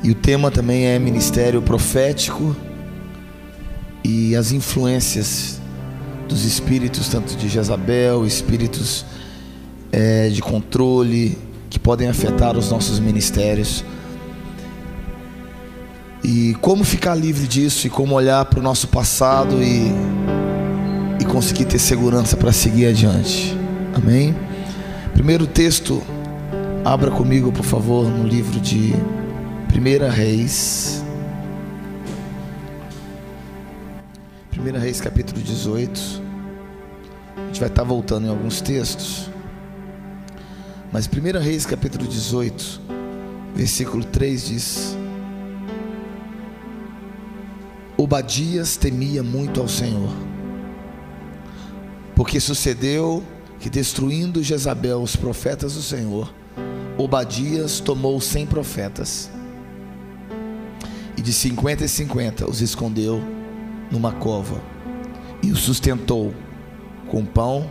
E o tema também é ministério profético e as influências dos espíritos, tanto de Jezabel, espíritos de controle, que podem afetar os nossos ministérios. E como ficar livre disso, e como olhar para o nosso passado e conseguir ter segurança para seguir adiante. Amém? Primeiro texto, abra comigo, por favor, no livro de 1 Reis. 1 Reis capítulo 18. A gente vai estar voltando em alguns textos, mas 1 Reis capítulo 18, versículo 3 diz: Obadias temia muito ao Senhor, porque sucedeu que, destruindo Jezabel os profetas do Senhor, Obadias tomou 100 profetas, e de 50 em 50 os escondeu numa cova, e os sustentou com pão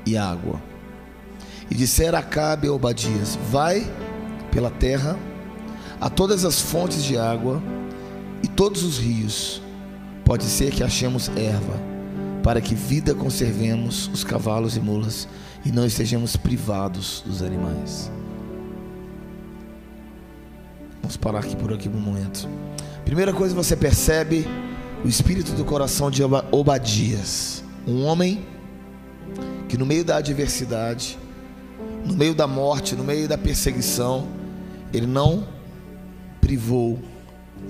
e água. E dissera Acabe a Obadias: vai pela terra a todas as fontes de água e todos os rios, pode ser que achemos erva, para que vida conservemos os cavalos e mulas, e não estejamos privados dos animais. Vamos parar aqui por um momento. Primeira coisa, você percebe o espírito do coração de Obadias, um homem que no meio da adversidade, no meio da morte, no meio da perseguição, ele não privou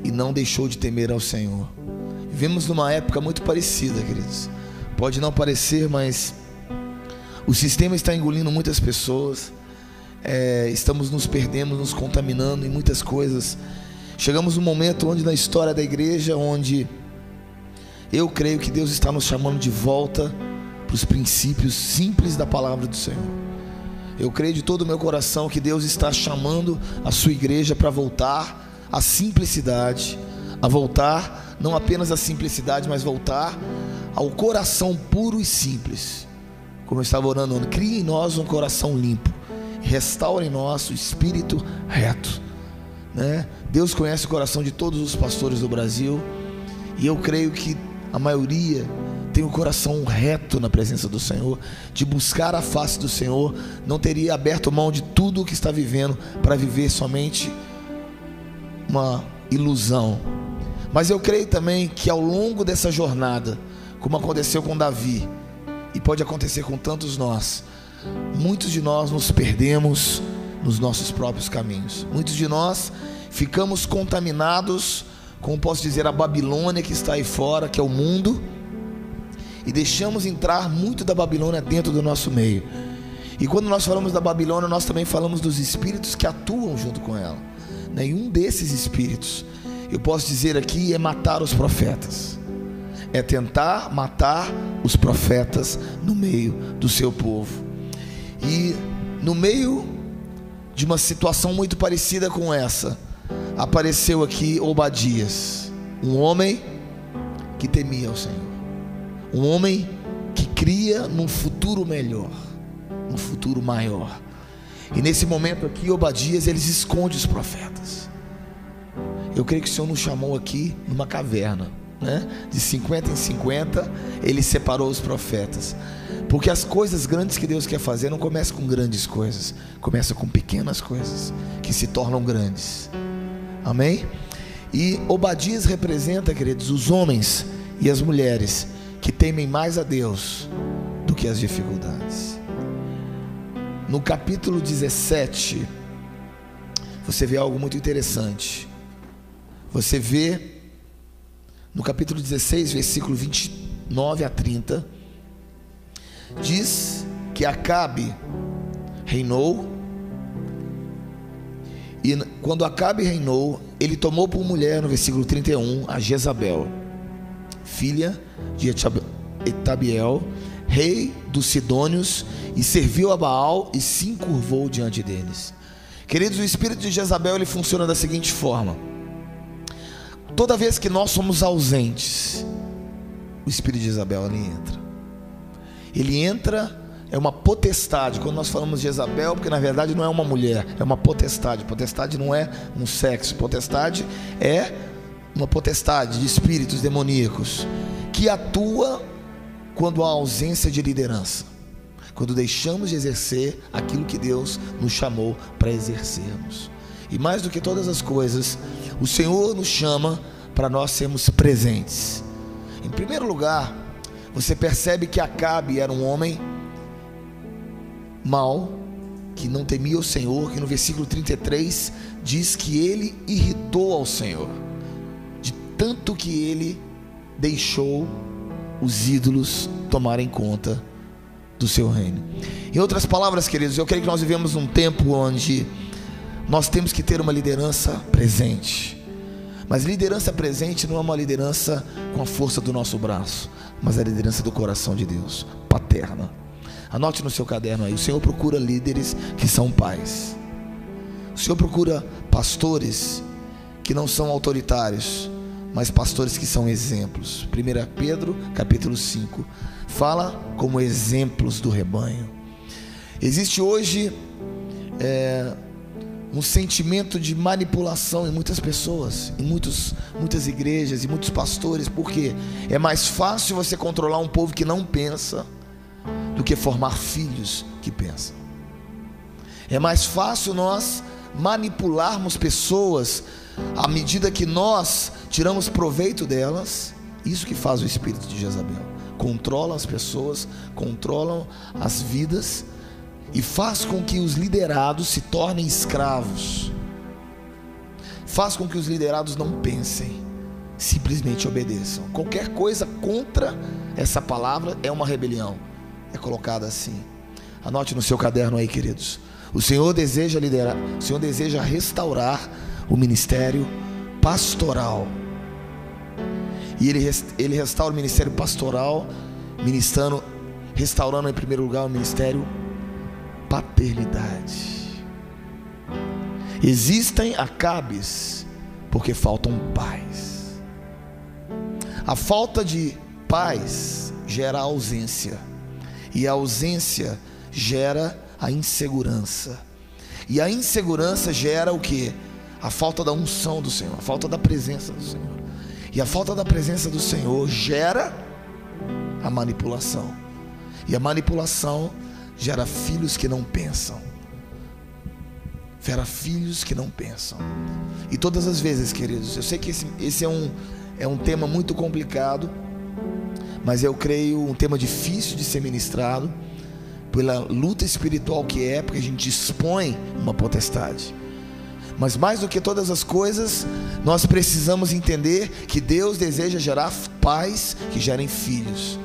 e não deixou de temer ao Senhor. Vivemos numa época muito parecida, queridos. Pode não parecer, mas o sistema está engolindo muitas pessoas. Estamos nos perdendo, nos contaminando em muitas coisas. Chegamos num momento onde, na história da igreja, onde eu creio que Deus está nos chamando de volta para os princípios simples da palavra do Senhor. Eu creio de todo o meu coração que Deus está chamando a sua igreja para voltar à simplicidade, a voltar não apenas à simplicidade, mas voltar ao coração puro e simples. Como eu estava orando, crie em nós um coração limpo, restaure em nós o espírito reto, né? Deus conhece o coração de todos os pastores do Brasil, e eu creio que a maioria tem o coração reto na presença do Senhor, de buscar a face do Senhor, não teria aberto mão de tudo o que está vivendo para viver somente uma ilusão. Mas eu creio também que ao longo dessa jornada, como aconteceu com Davi, e pode acontecer com tantos nós, muitos de nós nos perdemos nos nossos próprios caminhos. Muitos de nós ficamos contaminados, como posso dizer, a Babilônia que está aí fora, que é o mundo, e deixamos entrar muito da Babilônia dentro do nosso meio. E quando nós falamos da Babilônia, nós também falamos dos espíritos que atuam junto com ela. Nenhum desses espíritos, eu posso dizer aqui, é matar os profetas, é tentar matar os profetas no meio do seu povo. E no meio de uma situação muito parecida com essa, apareceu aqui Obadias, um homem que temia ao Senhor, um homem que cria num futuro melhor, num futuro maior. E nesse momento aqui, Obadias, ele esconde os profetas. Eu creio que o Senhor nos chamou aqui numa caverna, né? De 50 em 50 ele separou os profetas, porque as coisas grandes que Deus quer fazer não começam com grandes coisas, começa com pequenas coisas que se tornam grandes. Amém? E Obadias representa, queridos, os homens e as mulheres que temem mais a Deus do que as dificuldades. No capítulo 17, você vê algo muito interessante. Você vê no capítulo 16, versículo 29 a 30, diz que Acabe reinou, e quando Acabe reinou, ele tomou por mulher, no versículo 31, a Jezabel, filha de Etabiel, rei dos Sidônios, e serviu a Baal e se encurvou diante deles. Queridos, o espírito de Jezabel, ele funciona da seguinte forma: toda vez que nós somos ausentes, o espírito de Jezabel ele entra é uma potestade. Quando nós falamos de Jezabel, porque na verdade não é uma mulher, é uma potestade. Potestade não é um sexo, potestade é uma potestade de espíritos demoníacos que atua quando há ausência de liderança, quando deixamos de exercer aquilo que Deus nos chamou para exercermos. E mais do que todas as coisas, o Senhor nos chama para nós sermos presentes. Em primeiro lugar, você percebe que Acabe era um homem mau, que não temia o Senhor, que no versículo 33 diz que ele irritou ao Senhor, de tanto que ele deixou os ídolos tomarem conta do seu reino. Em outras palavras, queridos, eu creio que nós vivemos num tempo onde nós temos que ter uma liderança presente. Mas liderança presente não é uma liderança com a força do nosso braço, mas a liderança do coração de Deus, paterna. Anote no seu caderno aí: o Senhor procura líderes que são pais. O Senhor procura pastores que não são autoritários, mas pastores que são exemplos. 1 Pedro capítulo 5 fala como exemplos do rebanho. Existe hoje um sentimento de manipulação em muitas pessoas, em muitas igrejas e muitos pastores, porque é mais fácil você controlar um povo que não pensa do que formar filhos que pensam. É mais fácil nós manipularmos pessoas à medida que nós tiramos proveito delas. Isso que faz o espírito de Jezabel: controla as pessoas, controlam as vidas e faz com que os liderados se tornem escravos. Faz com que os liderados não pensem, simplesmente obedeçam. Qualquer coisa contra essa palavra é uma rebelião. É colocada assim. Anote no seu caderno aí, queridos: o Senhor deseja liderar, o Senhor deseja restaurar o ministério pastoral. E Ele restaura o ministério pastoral, restaurando em primeiro lugar o ministério paternidade. Existem Acabes porque faltam pais. A falta de pais gera ausência, e a ausência gera a insegurança, e a insegurança gera o que? A falta da unção do Senhor, a falta da presença do Senhor, e a falta da presença do Senhor gera a manipulação, e a manipulação gera filhos que não pensam. Gera filhos que não pensam. E todas as vezes, queridos, eu sei que esse é um tema muito complicado, mas eu creio um tema difícil de ser ministrado, pela luta espiritual que é, porque a gente expõe uma potestade. Mas mais do que todas as coisas, nós precisamos entender que Deus deseja gerar pais que gerem filhos,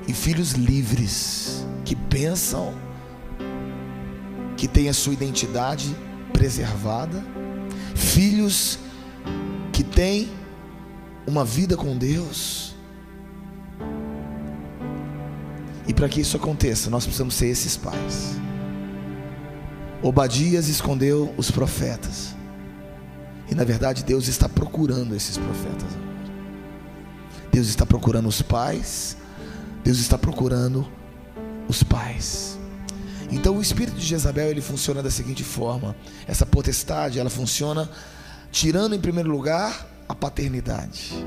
e filhos livres, que pensam, que têm a sua identidade preservada, filhos que têm uma vida com Deus. E para que isso aconteça, nós precisamos ser esses pais. Obadias escondeu os profetas, e na verdade Deus está procurando esses profetas agora. Deus está procurando os pais. Deus está procurando os pais. Então o espírito de Jezabel, ele funciona da seguinte forma: essa potestade, ela funciona tirando em primeiro lugar a paternidade.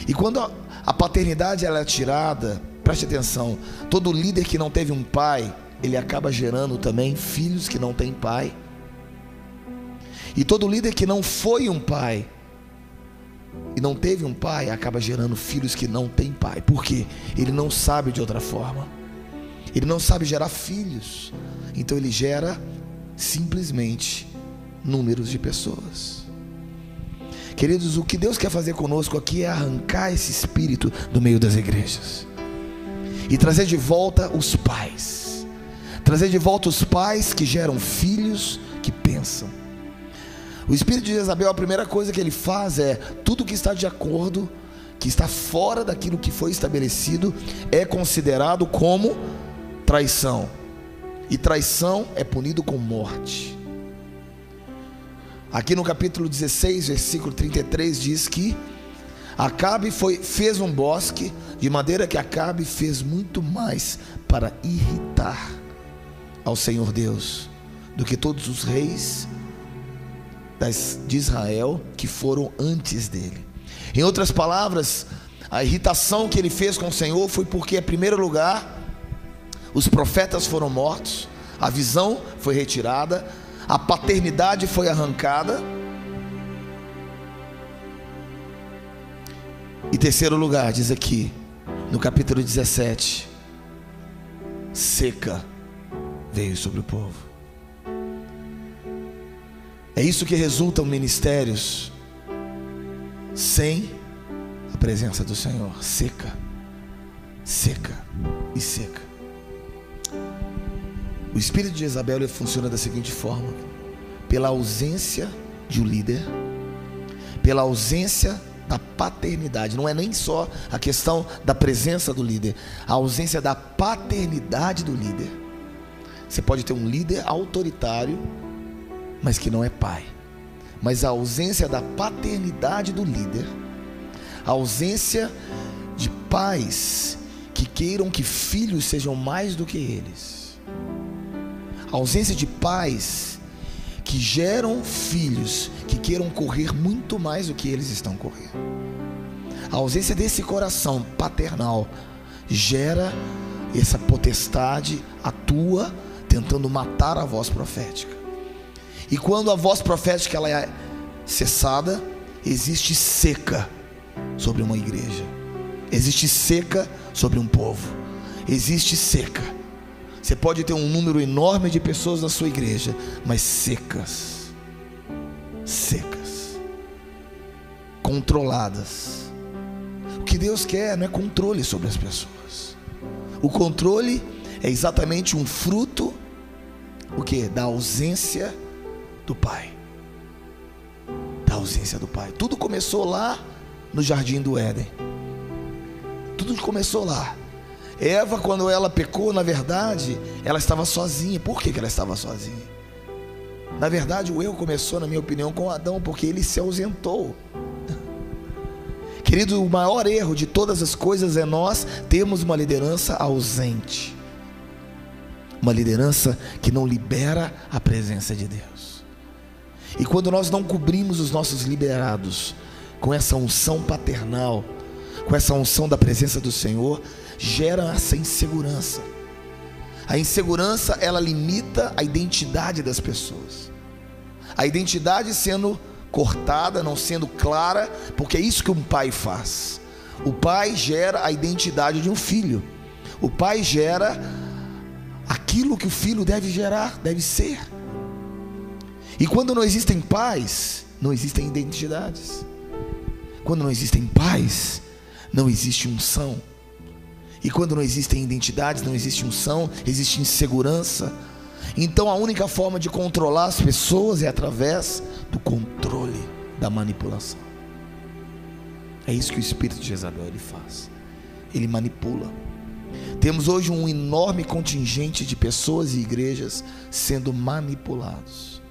E quando a paternidade ela é tirada, preste atenção, todo líder que não teve um pai, ele acaba gerando também filhos que não têm pai. E todo líder que não foi um pai e não teve um pai, acaba gerando filhos que não têm pai. Por quê? Ele não sabe de outra forma. Ele não sabe gerar filhos. Então ele gera simplesmente números de pessoas. Queridos, o que Deus quer fazer conosco aqui é arrancar esse espírito do meio das igrejas e trazer de volta os pais. Trazer de volta os pais que geram filhos que pensam. O espírito de Jezabel, a primeira coisa que ele faz é: tudo que está de acordo, que está fora daquilo que foi estabelecido, é considerado como traição. E traição é punido com morte. Aqui no capítulo 16, versículo 33 diz que Acabe fez um bosque de maneira que Acabe fez muito mais para irritar ao Senhor Deus do que todos os reis de Israel que foram antes dele. Em outras palavras, a irritação que ele fez com o Senhor foi porque, em primeiro lugar, os profetas foram mortos, a visão foi retirada, a paternidade foi arrancada. Em terceiro lugar, diz aqui no capítulo 17, seca veio sobre o povo. É isso que resultam ministérios sem a presença do Senhor. Seca, seca e seca. O espírito de Jezabel, ele funciona da seguinte forma: pela ausência de um líder, pela ausência da paternidade. Não é nem só a questão da presença do líder, a ausência da paternidade do líder. Você pode ter um líder autoritário, mas que não é pai. Mas a ausência da paternidade do líder, a ausência de pais que queiram que filhos sejam mais do que eles, a ausência de pais que geram filhos que queiram correr muito mais do que eles estão correndo. A ausência desse coração paternal gera essa potestade, atua tentando matar a voz profética. E quando a voz profética ela é cessada, existe seca sobre uma igreja, existe seca sobre um povo, existe seca. Você pode ter um número enorme de pessoas na sua igreja, mas secas, secas, controladas. O que Deus quer não é controle sobre as pessoas. O controle é exatamente um fruto, o que? Da ausência do Pai. Da ausência do Pai. Tudo começou lá no jardim do Éden. Tudo começou lá. Eva, quando ela pecou, na verdade, ela estava sozinha. Por que ela estava sozinha? Na verdade, o erro começou, na minha opinião, com Adão, porque ele se ausentou. Querido, o maior erro de todas as coisas é nós termos uma liderança ausente, uma liderança que não libera a presença de Deus. E quando nós não cobrimos os nossos liderados com essa unção paternal, com essa unção da presença do Senhor, gera essa insegurança. A insegurança, ela limita a identidade das pessoas. A identidade sendo cortada, não sendo clara, porque é isso que um pai faz. O pai gera a identidade de um filho. O pai gera aquilo que o filho deve gerar, deve ser. E quando não existem pais, não existem identidades. Quando não existem pais, não existe unção. E quando não existem identidades, não existe unção, existe insegurança. Então a única forma de controlar as pessoas é através do controle, da manipulação. É isso que o espírito de Jezabel ele faz. Ele manipula. Temos hoje um enorme contingente de pessoas e igrejas sendo manipulados.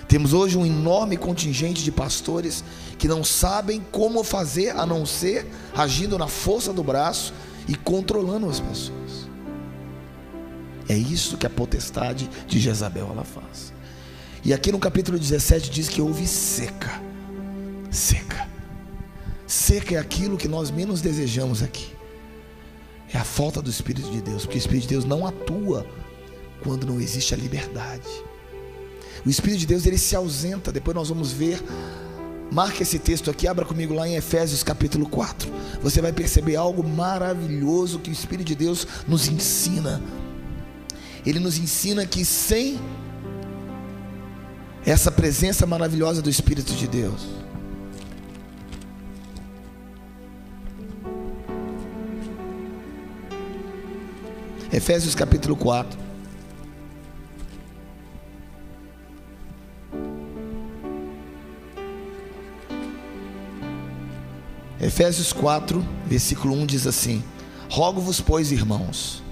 Temos hoje um enorme contingente de pastores que não sabem como fazer a não ser agindo na força do braço e controlando as pessoas. É isso que a potestade de Jezabel ela faz. E aqui no capítulo 17 diz que houve seca. Seca. Seca é aquilo que nós menos desejamos aqui. É a falta do Espírito de Deus, porque o Espírito de Deus não atua quando não existe a liberdade. O Espírito de Deus ele se ausenta. Depois nós vamos ver. Marque esse texto aqui, abra comigo lá em Efésios capítulo 4. Você vai perceber algo maravilhoso que o Espírito de Deus nos ensina. Ele nos ensina que sem essa presença maravilhosa do Espírito de Deus, Efésios capítulo 4. Efésios 4, versículo 1 diz assim: rogo-vos, pois, irmãos,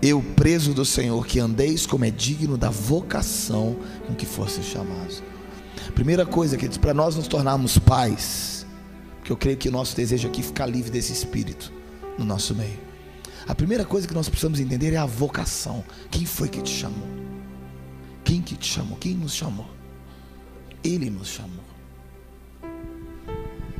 eu preso do Senhor, que andeis como é digno da vocação com que fostes chamados. Primeira coisa que diz, para nós nos tornarmos pais, porque eu creio que o nosso desejo aqui é ficar livre desse espírito no nosso meio. A primeira coisa que nós precisamos entender é a vocação. Quem foi que te chamou? Quem que te chamou? Quem nos chamou? Ele nos chamou.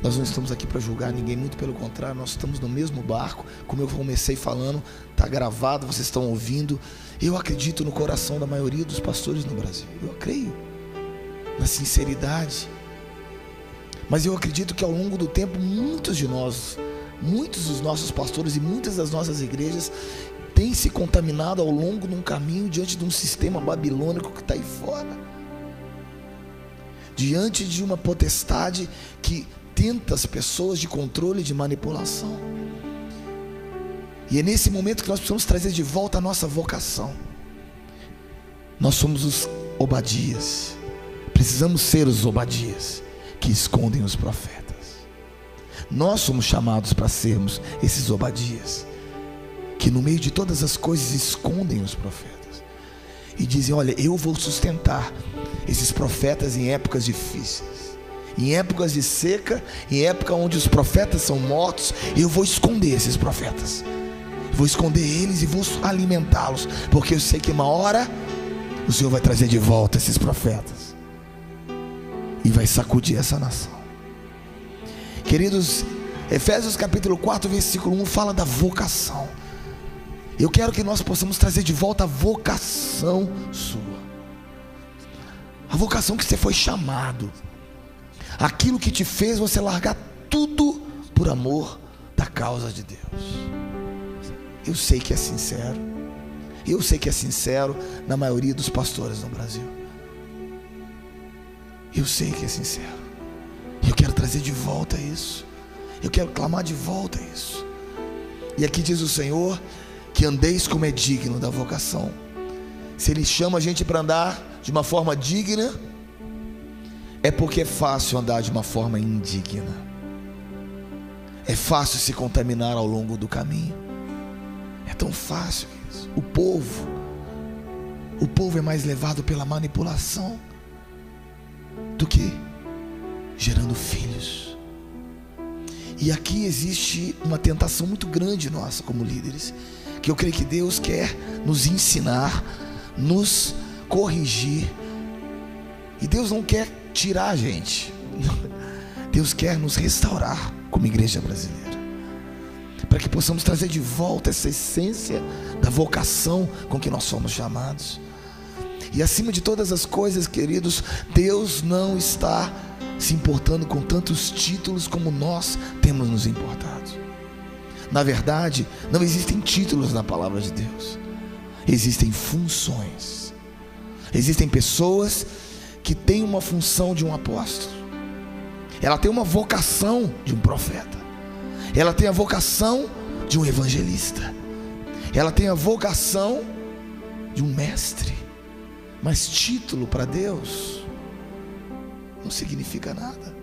Nós não estamos aqui para julgar ninguém, muito pelo contrário, nós estamos no mesmo barco. Como eu comecei falando, está gravado, vocês estão ouvindo. Eu acredito no coração da maioria dos pastores no Brasil. Eu creio na sinceridade. Mas eu acredito que ao longo do tempo, muitos dos nossos pastores e muitas das nossas igrejas têm se contaminado ao longo de um caminho diante de um sistema babilônico que está aí fora, diante de uma potestade que tenta as pessoas de controle e de manipulação. E é nesse momento que nós precisamos trazer de volta a nossa vocação. Nós somos os Obadias. Precisamos ser os Obadias que escondem os profetas. Nós somos chamados para sermos esses Obadias que no meio de todas as coisas escondem os profetas e dizem: olha, eu vou sustentar esses profetas em épocas difíceis, em épocas de seca, em época onde os profetas são mortos. Eu vou esconder esses profetas, vou esconder eles e vou alimentá-los, porque eu sei que uma hora o Senhor vai trazer de volta esses profetas e vai sacudir essa nação. Queridos, Efésios capítulo 4 versículo 1 fala da vocação. Eu quero que nós possamos trazer de volta a vocação sua, a vocação que você foi chamado, aquilo que te fez você largar tudo por amor da causa de Deus. Eu sei que é sincero, eu sei que é sincero na maioria dos pastores no Brasil. Eu sei que é sincero. Eu quero trazer de volta isso. Eu quero clamar de volta isso. E aqui diz o Senhor que andeis como é digno da vocação. Se Ele chama a gente para andar de uma forma digna, é porque é fácil andar de uma forma indigna. É fácil se contaminar ao longo do caminho. É tão fácil isso. O povo é mais levado pela manipulação do que gerando filhos. E aqui existe uma tentação muito grande nossa como líderes, que eu creio que Deus quer nos ensinar, nos corrigir. E Deus não quer tirar a gente, Deus quer nos restaurar como igreja brasileira, para que possamos trazer de volta essa essência da vocação com que nós somos chamados. E acima de todas as coisas, queridos, Deus não está se importando com tantos títulos como nós temos nos importado. Na verdade, não existem títulos na palavra de Deus, existem funções. Existem pessoas que têm uma função de um apóstolo, ela tem uma vocação de um profeta, ela tem a vocação de um evangelista, ela tem a vocação de um mestre. Mas título para Deus não significa nada.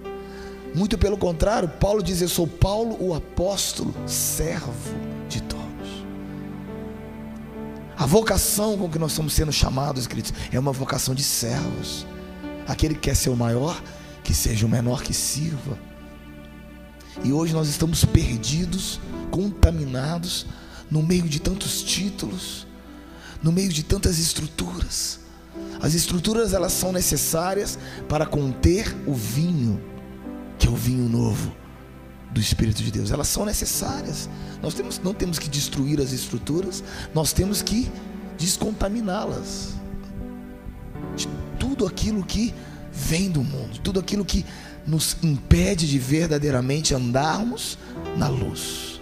Muito pelo contrário, Paulo diz: eu sou Paulo, o apóstolo, servo de todos. A vocação com que nós estamos sendo chamados, queridos, é uma vocação de servos. Aquele que quer ser o maior, que seja o menor que sirva. E hoje nós estamos perdidos, contaminados, no meio de tantos títulos, no meio de tantas estruturas. As estruturas, elas são necessárias para conter o vinho, que é o vinho novo do Espírito de Deus. Elas são necessárias. Nós não temos que destruir as estruturas, nós temos que descontaminá-las de tudo aquilo que vem do mundo, tudo aquilo que nos impede de verdadeiramente andarmos na luz.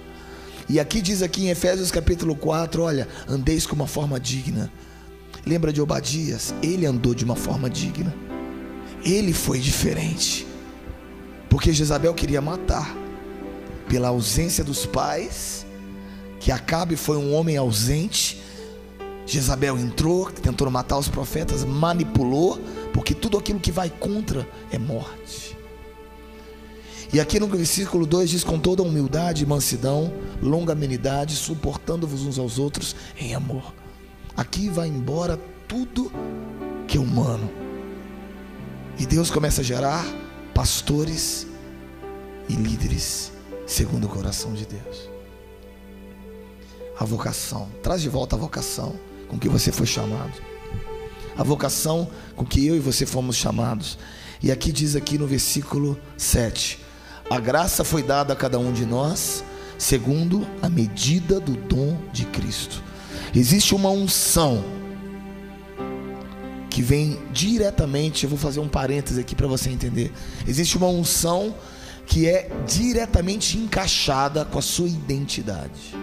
E aqui diz aqui em Efésios capítulo 4, olha, andeis com uma forma digna. Lembra de Obadias? Ele andou de uma forma digna, ele foi diferente, porque Jezabel queria matar. Pela ausência dos pais, que Acabe foi um homem ausente, Jezabel entrou, tentou matar os profetas, manipulou, porque tudo aquilo que vai contra é morte. E aqui no versículo 2 diz: com toda humildade e mansidão, longanimidade, suportando-vos uns aos outros em amor. Aqui vai embora tudo que é humano, e Deus começa a gerar pastores e líderes segundo o coração de Deus. A vocação, traz de volta a vocação com que você foi chamado, a vocação com que eu e você fomos chamados. E aqui diz aqui no versículo 7: a graça foi dada a cada um de nós segundo a medida do dom de Cristo. Existe uma unção que vem diretamente, eu vou fazer um parêntese aqui para você entender. Existe uma unção que é diretamente encaixada com a sua identidade.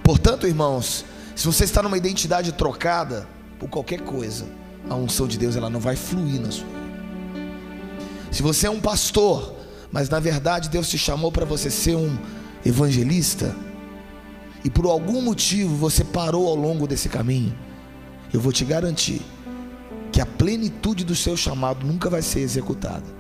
Portanto, irmãos, se você está numa identidade trocada por qualquer coisa, a unção de Deus ela não vai fluir na sua vida. Se você é um pastor, mas na verdade Deus te chamou para você ser um evangelista, e por algum motivo você parou ao longo desse caminho, eu vou te garantir que a plenitude do seu chamado nunca vai ser executada.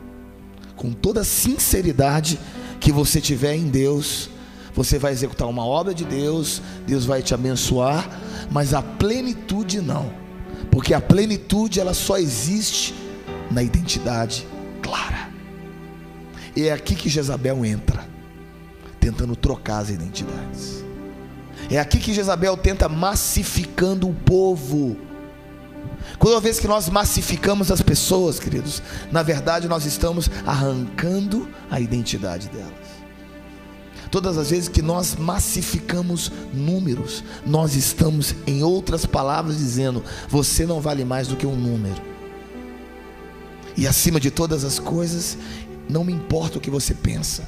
Com toda a sinceridade que você tiver em Deus, você vai executar uma obra de Deus, Deus vai te abençoar, mas a plenitude não, porque a plenitude ela só existe na identidade clara. E é aqui que Jezabel entra, tentando trocar as identidades. É aqui que Jezabel tenta massificando o povo. Toda vez que nós massificamos as pessoas, queridos, na verdade nós estamos arrancando a identidade delas. Todas as vezes que nós massificamos números, nós estamos, em outras palavras, dizendo: você não vale mais do que um número. E acima de todas as coisas, não me importa o que você pensa.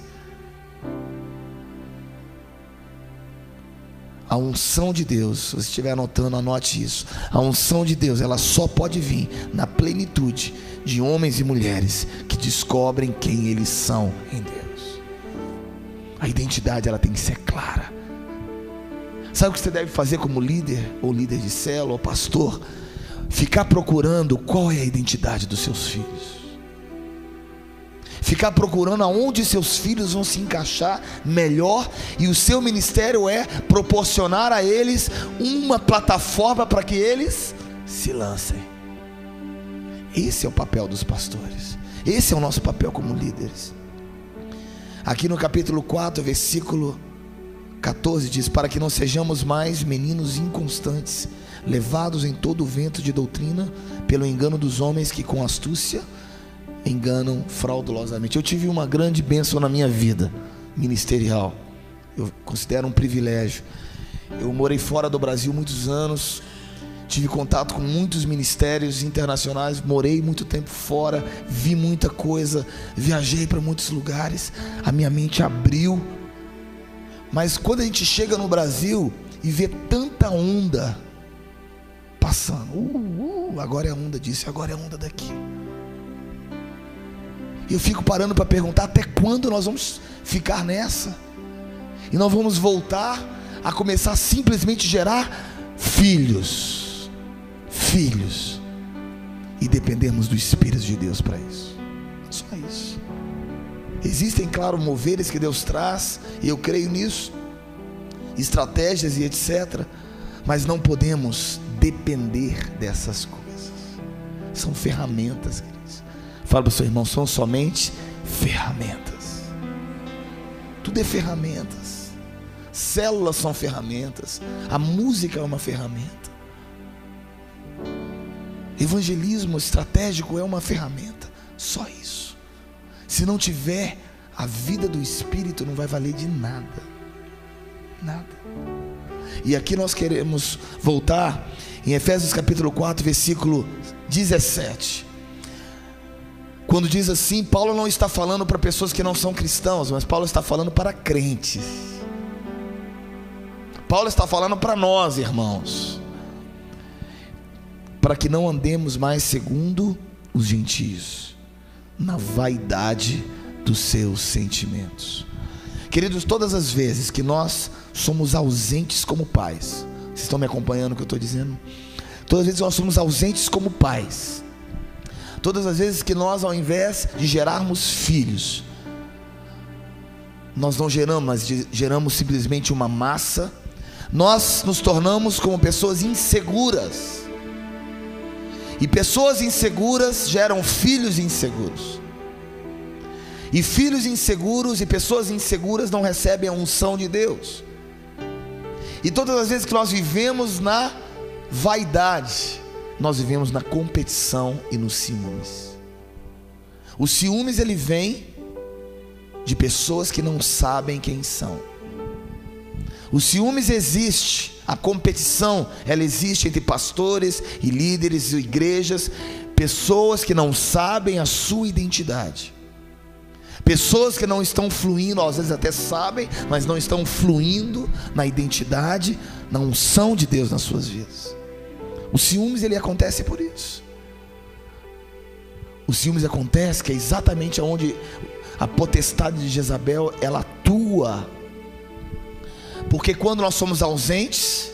A unção de Deus, se você estiver anotando, anote isso. A unção de Deus, ela só pode vir na plenitude de homens e mulheres que descobrem quem eles são em Deus. A identidade ela tem que ser clara. Sabe o que você deve fazer como líder, ou líder de célula, ou pastor? Ficar procurando qual é a identidade dos seus filhos. Ficar procurando aonde seus filhos vão se encaixar melhor, e o seu ministério é proporcionar a eles uma plataforma para que eles se lancem. Esse é o papel dos pastores, esse é o nosso papel como líderes. Aqui no capítulo 4, versículo 14 diz: para que não sejamos mais meninos inconstantes, levados em todo o vento de doutrina, pelo engano dos homens que com astúcia enganam fraudulosamente. Eu tive uma grande bênção na minha vida ministerial, eu considero um privilégio. Eu morei fora do Brasil muitos anos, tive contato com muitos ministérios internacionais, morei muito tempo fora, vi muita coisa, viajei para muitos lugares, a minha mente abriu. Mas quando a gente chega no Brasil e vê tanta onda passando, agora é a onda disso, agora é a onda daquilo, eu fico parando para perguntar: até quando nós vamos ficar nessa? E nós vamos voltar a começar a simplesmente gerar filhos, e dependermos do Espírito de Deus para isso. Só isso. Existem, claro, moveres que Deus traz, e eu creio nisso, estratégias e etc, mas não podemos depender dessas coisas. São ferramentas, queridos. Fala para o seu irmão: são somente ferramentas. Tudo é ferramentas. Células são ferramentas. A música é uma ferramenta. Evangelismo estratégico é uma ferramenta. Só isso. Se não tiver a vida do Espírito, não vai valer de nada. Nada. E aqui nós queremos voltar em Efésios capítulo 4, versículo 17. Quando diz assim, Paulo não está falando para pessoas que não são cristãos, mas Paulo está falando para crentes. Paulo está falando para nós, irmãos, para que não andemos mais segundo os gentios, na vaidade dos seus sentimentos. Queridos, todas as vezes que nós somos ausentes como pais, vocês estão me acompanhando o que eu estou dizendo? Todas as vezes que nós somos ausentes como pais, todas as vezes que nós, ao invés de gerarmos filhos, nós não geramos, mas geramos simplesmente uma massa, nós nos tornamos como pessoas inseguras. E pessoas inseguras geram filhos inseguros. E filhos inseguros e pessoas inseguras não recebem a unção de Deus. E todas as vezes que nós vivemos na vaidade, nós vivemos na competição e nos ciúmes. O ciúmes, ele vem de pessoas que não sabem quem são. O ciúmes existe, a competição, ela existe entre pastores e líderes e igrejas, pessoas que não sabem a sua identidade. Pessoas que não estão fluindo, às vezes até sabem, mas não estão fluindo na identidade, na unção de Deus nas suas vidas. O ciúmes, ele acontece por isso. O ciúmes acontece que é exatamente onde a potestade de Jezabel, ela atua. Porque quando nós somos ausentes,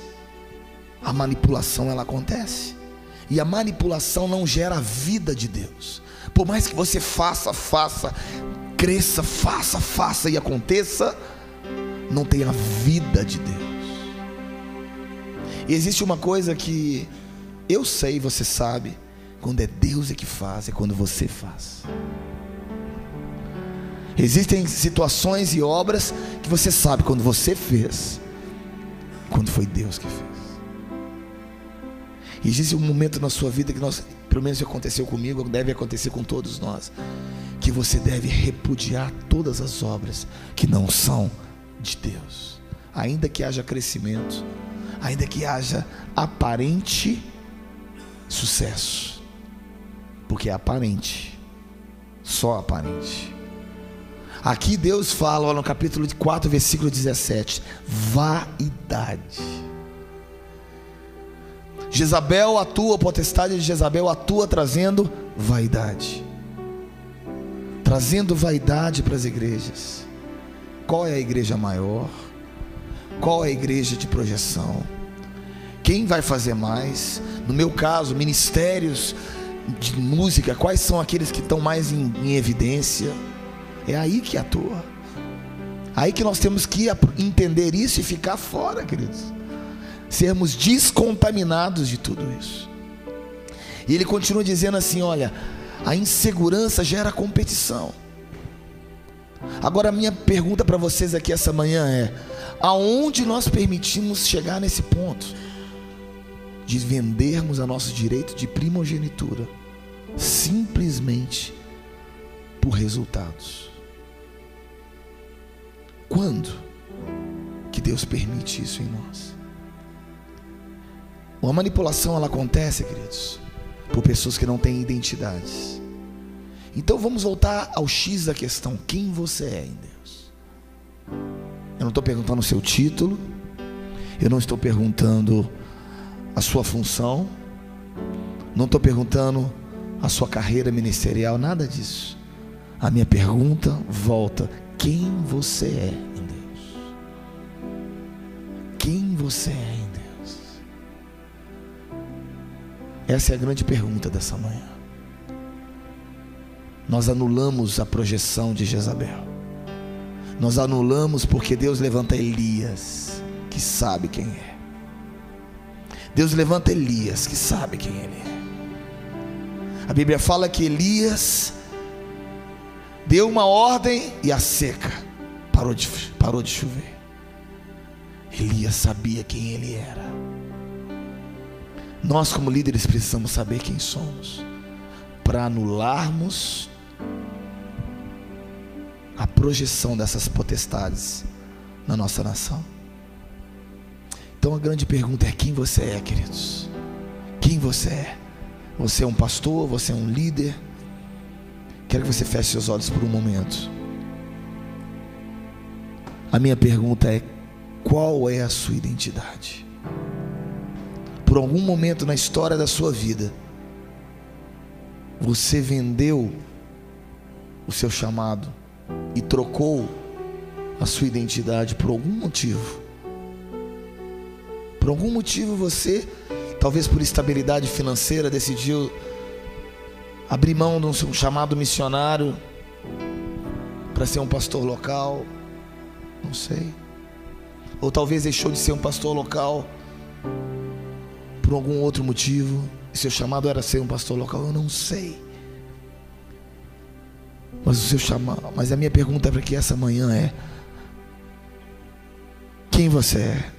a manipulação, ela acontece. E a manipulação não gera a vida de Deus. Por mais que você faça, cresça, faça e aconteça, não tem a vida de Deus. E existe uma coisa que eu sei, você sabe, quando é Deus que faz, é quando você faz. Existem situações e obras que você sabe quando você fez, quando foi Deus que fez. E existe um momento na sua vida que pelo menos aconteceu comigo, deve acontecer com todos nós, que você deve repudiar todas as obras que não são de Deus, ainda que haja crescimento, ainda que haja aparente sucesso, porque é aparente, só aparente. Aqui Deus fala, olha, no capítulo 4, versículo 17, vaidade. Jezabel atua, a potestade de Jezabel atua trazendo vaidade. Trazendo vaidade para as igrejas. Qual é a igreja maior? Qual é a igreja de projeção? Quem vai fazer mais? No meu caso, ministérios de música, quais são aqueles que estão mais em evidência? É aí que atua. Aí que nós temos que entender isso e ficar fora, queridos. Sermos descontaminados de tudo isso. E ele continua dizendo assim, olha, a insegurança gera competição. Agora a minha pergunta para vocês aqui essa manhã é: aonde nós permitimos chegar nesse ponto de vendermos a nosso direito de primogenitura simplesmente por resultados? Quando que Deus permite isso em nós? Uma manipulação, ela acontece, queridos, por pessoas que não têm identidades. Então vamos voltar ao X da questão: quem você é em Deus? Eu não estou perguntando o seu título, eu não estou perguntando a sua função, não estou perguntando a sua carreira ministerial, nada disso. A minha pergunta volta: quem você é em Deus? Quem você é em Deus? Essa é a grande pergunta dessa manhã. Nós anulamos a projeção de Jezabel. Nós anulamos porque Deus levanta Elias, que sabe quem é. Deus levanta Elias, que sabe quem ele é. A Bíblia fala que Elias deu uma ordem e a seca parou de chover. Elias sabia quem ele era. Nós, como líderes, precisamos saber quem somos, para anularmos a projeção dessas potestades na nossa nação. Então a grande pergunta é: quem você é, queridos? Quem você é? Você é um pastor? Você é um líder? Quero que você feche seus olhos por um momento. A minha pergunta é: qual é a sua identidade? Por algum momento na história da sua vida, você vendeu o seu chamado e trocou a sua identidade por algum motivo. Por algum motivo você, talvez por estabilidade financeira, decidiu abrir mão de um chamado missionário para ser um pastor local, não sei. Ou talvez deixou de ser um pastor local por algum outro motivo, e seu chamado era ser um pastor local, eu não sei. Mas o seu chamado, mas a minha pergunta para que essa manhã é: quem você é?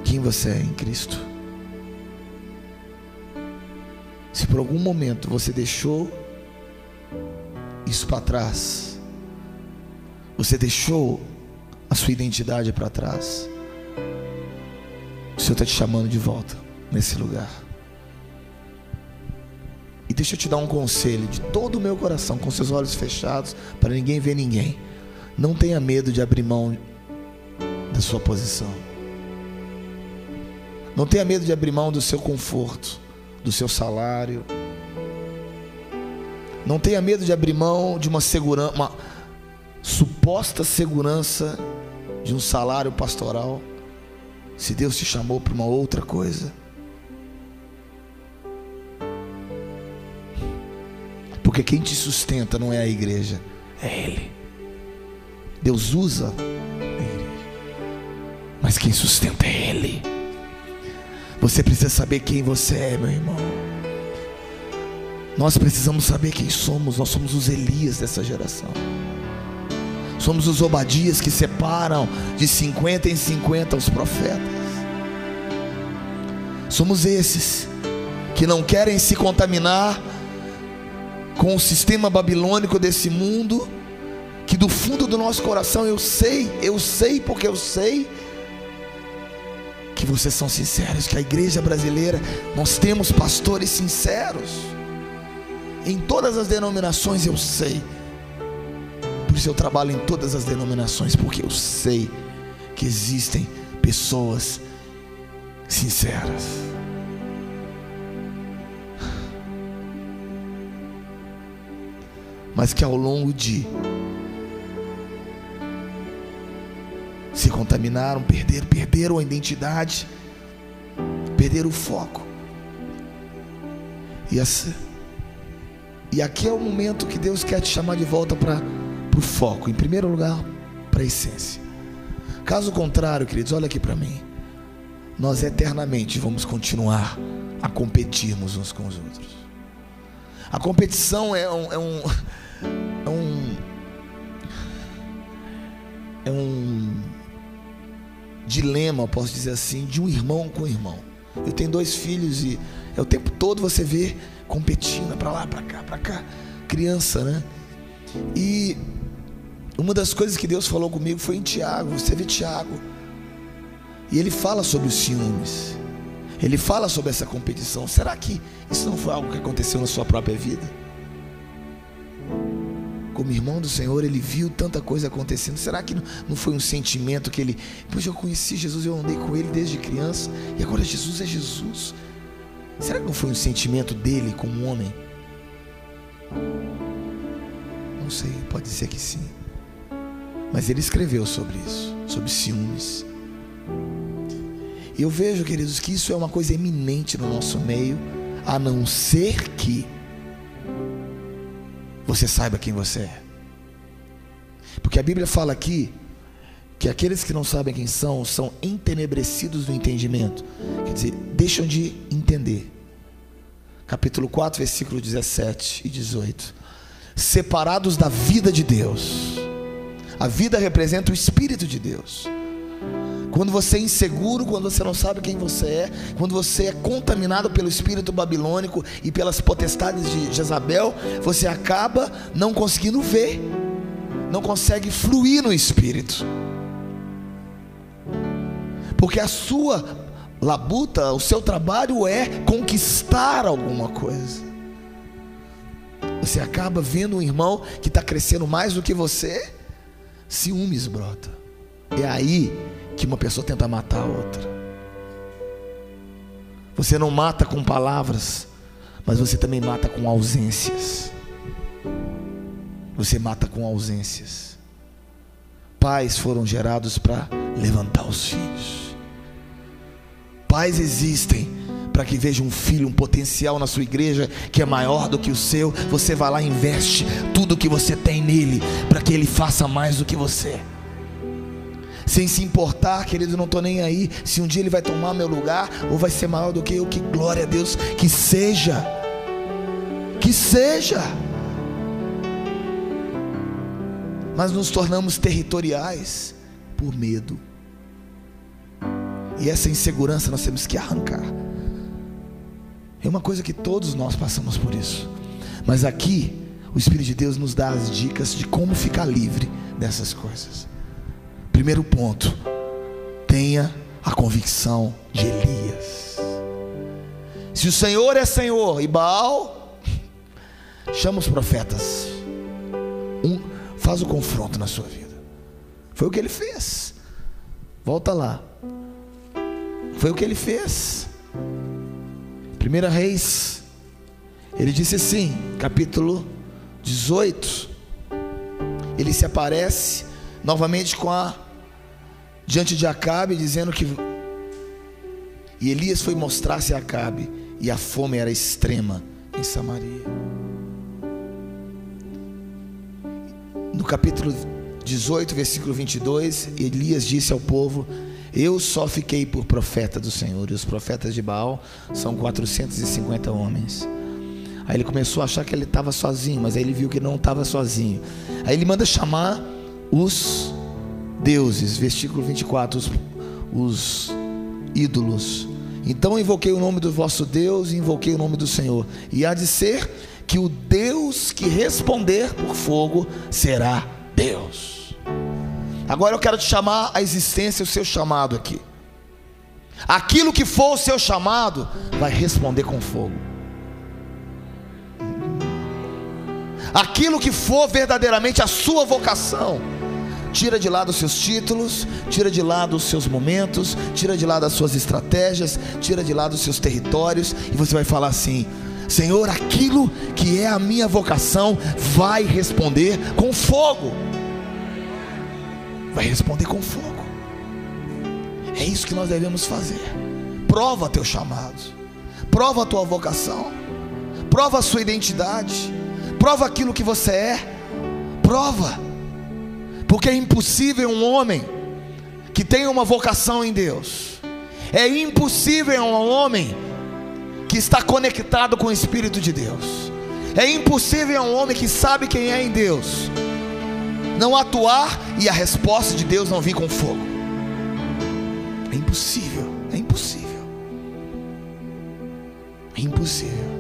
Quem você é em Cristo? Se por algum momento você deixou isso para trás, você deixou a sua identidade para trás, o Senhor está te chamando de volta nesse lugar. E deixa eu te dar um conselho de todo o meu coração, com seus olhos fechados, para ninguém ver ninguém. Não tenha medo de abrir mão da sua posição. Não tenha medo de abrir mão do seu conforto, do seu salário. Não tenha medo de abrir mão de uma suposta segurança de um salário pastoral, se Deus te chamou para uma outra coisa. Porque quem te sustenta não é a igreja, é Ele. Deus usa a igreja, mas quem sustenta é Ele. Você precisa saber quem você é, meu irmão. Nós precisamos saber quem somos. Nós somos os Elias dessa geração. Somos os Obadias que separam de 50 em 50 os profetas. Somos esses que não querem se contaminar com o sistema babilônico desse mundo, que do fundo do nosso coração eu sei porque eu sei que vocês são sinceros, que a igreja brasileira, nós temos pastores sinceros, em todas as denominações eu sei, por isso eu trabalho em todas as denominações, porque eu sei que existem pessoas sinceras. Mas que ao longo de se contaminaram, perderam a identidade, perderam o foco. E aqui é o momento que Deus quer te chamar de volta para o foco. Em primeiro lugar, para a essência. Caso contrário, queridos, olha aqui para mim, nós eternamente vamos continuar a competirmos uns com os outros. A competição é um dilema, posso dizer assim, de um irmão com irmão. Eu tenho 2 filhos e o tempo todo você vê competindo para lá, para cá, criança, né? E uma das coisas que Deus falou comigo foi em Tiago. Você vê Tiago, e ele fala sobre os ciúmes, ele fala sobre essa competição. Será que isso não foi algo que aconteceu na sua própria vida? Como irmão do Senhor, ele viu tanta coisa acontecendo. Será que não foi um sentimento que ele... Pois eu conheci Jesus, eu andei com ele desde criança, e agora Jesus é Jesus. Será que não foi um sentimento dele como homem? Não sei, pode ser que sim. Mas ele escreveu sobre isso, sobre ciúmes. E eu vejo, queridos, que isso é uma coisa eminente no nosso meio, a não ser que você saiba quem você é. Porque a Bíblia fala aqui que aqueles que não sabem quem são entenebrecidos no entendimento. Quer dizer, deixam de entender. Capítulo 4, versículo 17 e 18. Separados da vida de Deus. A vida representa o Espírito de Deus. Quando você é inseguro, quando você não sabe quem você é, quando você é contaminado pelo espírito babilônico e pelas potestades de Jezabel, você acaba não conseguindo ver, não consegue fluir no espírito, porque a sua labuta, o seu trabalho é conquistar alguma coisa. Você acaba vendo um irmão que está crescendo mais do que você, ciúmes brota. É aí que uma pessoa tenta matar a outra. Você não mata com palavras, mas você também mata com ausências. Você mata com ausências. Pais foram gerados para levantar os filhos. Pais existem para que veja um filho, um potencial na sua igreja que é maior do que o seu. Você vai lá e investe tudo que você tem nele, para que ele faça mais do que você. Sem se importar, querido, não estou nem aí se um dia ele vai tomar meu lugar ou vai ser maior do que eu. Que glória a Deus, que seja. Que seja. mas nos tornamos territoriais por medo. E essa insegurança nós temos que arrancar. É uma coisa que todos nós passamos por isso. Mas aqui, o Espírito de Deus nos dá as dicas de como ficar livre dessas coisas. Primeiro ponto: tenha a convicção de Elias. Se o Senhor é Senhor e Baal, chama os profetas. Faz o confronto na sua vida. Foi o que ele fez. Volta lá. Foi o que ele fez. 1 Reis, ele disse assim, capítulo 18. Ele se aparece novamente diante de Acabe, dizendo que... E Elias foi mostrar-se a Acabe, e a fome era extrema em Samaria. No capítulo 18, versículo 22, Elias disse ao povo: eu só fiquei por profeta do Senhor, e os profetas de Baal são 450 homens. Aí ele começou a achar que ele estava sozinho, mas aí ele viu que não estava sozinho. Aí ele manda chamar os deuses, versículo 24, os ídolos. Então invoquei o nome do vosso Deus e invoquei o nome do Senhor, e há de ser que o Deus que responder por fogo será Deus. Agora eu quero te chamar à existência o seu chamado aqui. Aquilo que for o seu chamado vai responder com fogo. Aquilo que for verdadeiramente a sua vocação, tira de lado os seus títulos, tira de lado os seus momentos, tira de lado as suas estratégias, tira de lado os seus territórios, e você vai falar assim: Senhor, aquilo que é a minha vocação vai responder com fogo. Vai responder com fogo. É isso que nós devemos fazer. Prova teu chamado, prova a tua vocação, prova a sua identidade, prova aquilo que você é. Prova. Porque é impossível um homem que tenha uma vocação em Deus, é impossível um homem que está conectado com o Espírito de Deus, é impossível um homem que sabe quem é em Deus não atuar e a resposta de Deus não vir com fogo. É impossível, é impossível, é impossível.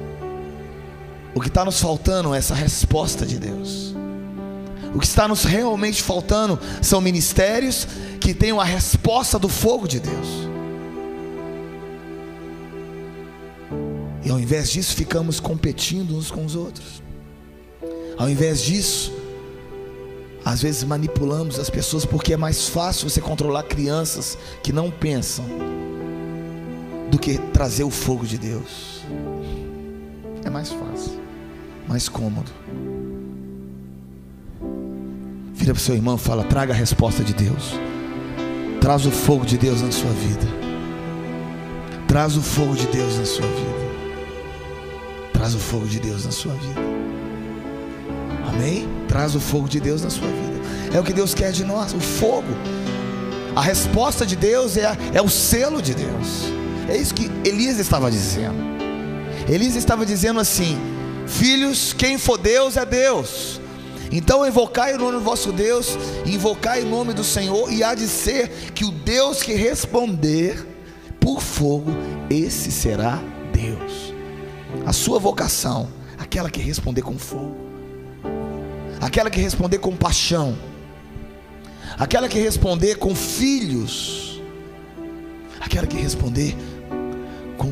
O que está nos faltando é essa resposta de Deus. O que está nos realmente faltando são ministérios que tenham a resposta do fogo de Deus. E ao invés disso, ficamos competindo uns com os outros. Ao invés disso, às vezes manipulamos as pessoas, porque é mais fácil você controlar crianças que não pensam do que trazer o fogo de Deus. É mais fácil, mais cômodo. Vira para o seu irmão e fala: traga a resposta de Deus. Traz o fogo de Deus na sua vida. Traz o fogo de Deus na sua vida. Traz o fogo de Deus na sua vida. Amém? Traz o fogo de Deus na sua vida. É o que Deus quer de nós, o fogo. A resposta de Deus é o selo de Deus. É isso que Elias estava dizendo. Elias estava dizendo assim: filhos, quem for Deus é Deus. Então invocai o nome do vosso Deus, invocai o nome do Senhor, e há de ser que o Deus que responder por fogo, esse será Deus. A sua vocação, aquela que responder com fogo, aquela que responder com paixão, aquela que responder com filhos, aquela que responder com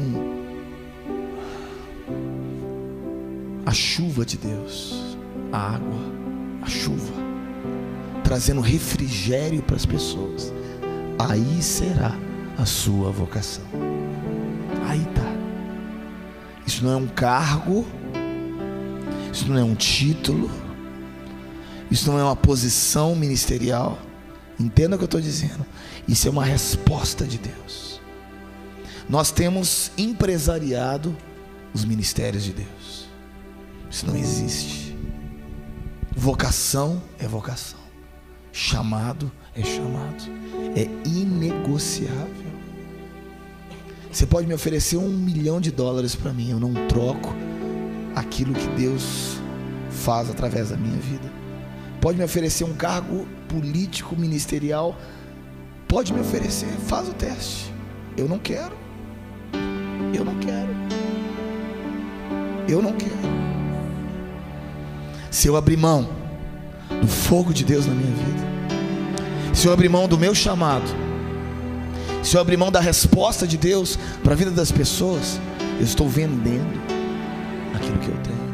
a chuva de Deus, a água, a chuva, trazendo refrigério para as pessoas. Aí será a sua vocação. Aí está. Isso não é um cargo, isso não é um título, isso não é uma posição ministerial. Entenda o que eu estou dizendo. Isso é uma resposta de Deus. Nós temos empresariado os ministérios de Deus. Isso não existe. Vocação é vocação, chamado é chamado, é inegociável. Você pode me oferecer $1 milhão para mim, eu não troco aquilo que Deus faz através da minha vida pode me oferecer um cargo político, ministerial, pode me oferecer, faz o teste. Eu não quero. Eu não quero. Eu não quero. Se eu abrir mão do fogo de Deus na minha vida, se eu abrir mão do meu chamado, se eu abrir mão da resposta de Deus para a vida das pessoas, eu estou vendendo aquilo que eu tenho.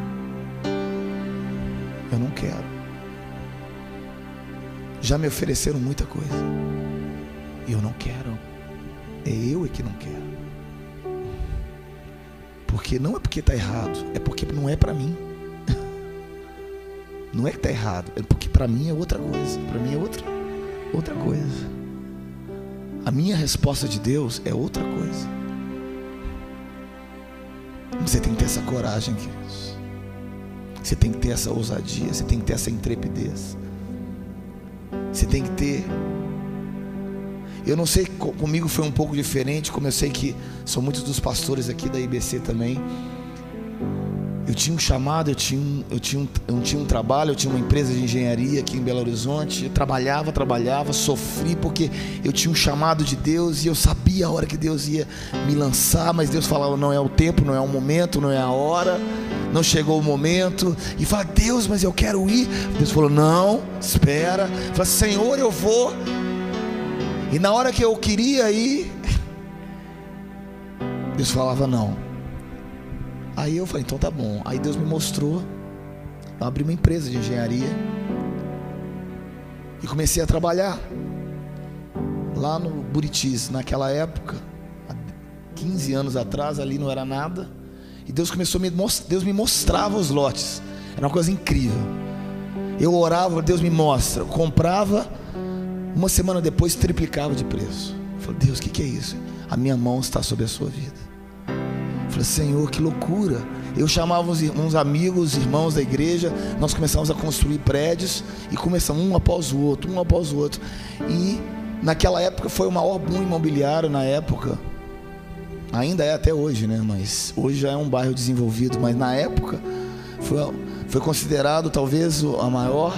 Eu não quero. Já me ofereceram muita coisa e eu não quero. É eu que não quero. Porque não é porque está errado, é porque não é para mim. Não é que está errado, é porque para mim é outra coisa. Para mim é outra coisa. A minha resposta de Deus é outra coisa. Você tem que ter essa coragem, queridos. Você tem que ter essa ousadia. Você tem que ter essa intrepidez. Você tem que ter. Eu não sei, comigo foi um pouco diferente. Como eu sei que são muitos dos pastores aqui da IBC também. Eu tinha um chamado, eu tinha um trabalho, eu tinha uma empresa de engenharia aqui em Belo Horizonte. Eu trabalhava, sofri porque eu tinha um chamado de Deus e eu sabia a hora que Deus ia me lançar, mas Deus falava: não é o tempo, não é o momento, não é a hora, não chegou o momento. E fala: Deus, mas eu quero ir. Deus falou: não, espera. Fala: Senhor, eu vou. E na hora que eu queria ir, Deus falava: não. Aí eu falei: então tá bom. Aí Deus me mostrou. Eu abri uma empresa de engenharia e comecei a trabalhar lá no Buritis. Naquela época, há 15 anos atrás, ali não era nada. E Deus começou a me mostrar. Deus me mostrava os lotes. Era uma coisa incrível. Eu orava, Deus me mostra. Eu comprava, uma semana depois triplicava de preço. Eu falei: Deus, o que é isso? A minha mão está sobre a sua vida. Eu falei: Senhor, que loucura. Eu chamava uns amigos, irmãos da igreja. Nós começamos a construir prédios e começamos um após o outro. E naquela época foi o maior boom imobiliário na época. Ainda é até hoje, né? Mas hoje já é um bairro desenvolvido. Mas na época foi considerado talvez a maior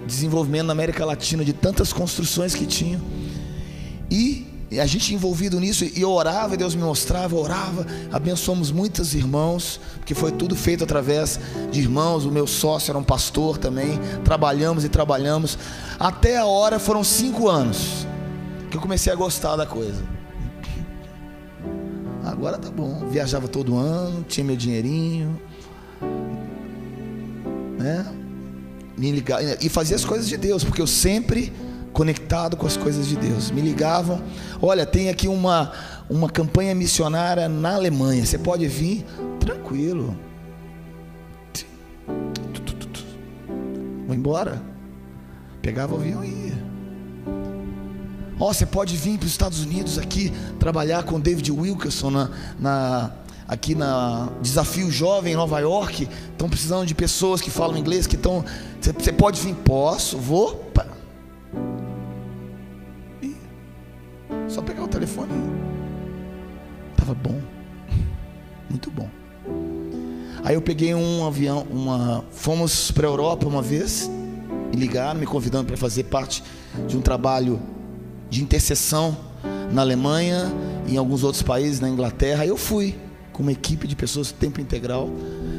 desenvolvimento na América Latina, de tantas construções que tinha. E a gente envolvido nisso, e eu orava, e Deus me mostrava, eu orava, abençoamos muitos irmãos, porque foi tudo feito através de irmãos. O meu sócio era um pastor também. Trabalhamos, até a hora, foram 5 anos que eu comecei a gostar da coisa. Agora tá bom, viajava todo ano, tinha meu dinheirinho, né? Me ligava, e fazia as coisas de Deus, porque eu sempre conectado com as coisas de Deus. Me ligavam: olha, tem aqui uma campanha missionária na Alemanha, você pode vir? Tranquilo. Vou embora. Pegava o avião e ia. Você pode vir para os Estados Unidos aqui, trabalhar com David Wilkerson aqui na Desafio Jovem em Nova York. Estão precisando de pessoas que falam inglês, que estão. Você pode vir? Posso, vou. Só pegar o telefone. Tava bom, muito bom. Aí eu peguei um avião, fomos para a Europa uma vez. Me ligaram, me convidando para fazer parte de um trabalho de intercessão na Alemanha e em alguns outros países, na Inglaterra. Aí eu fui com uma equipe de pessoas tempo integral.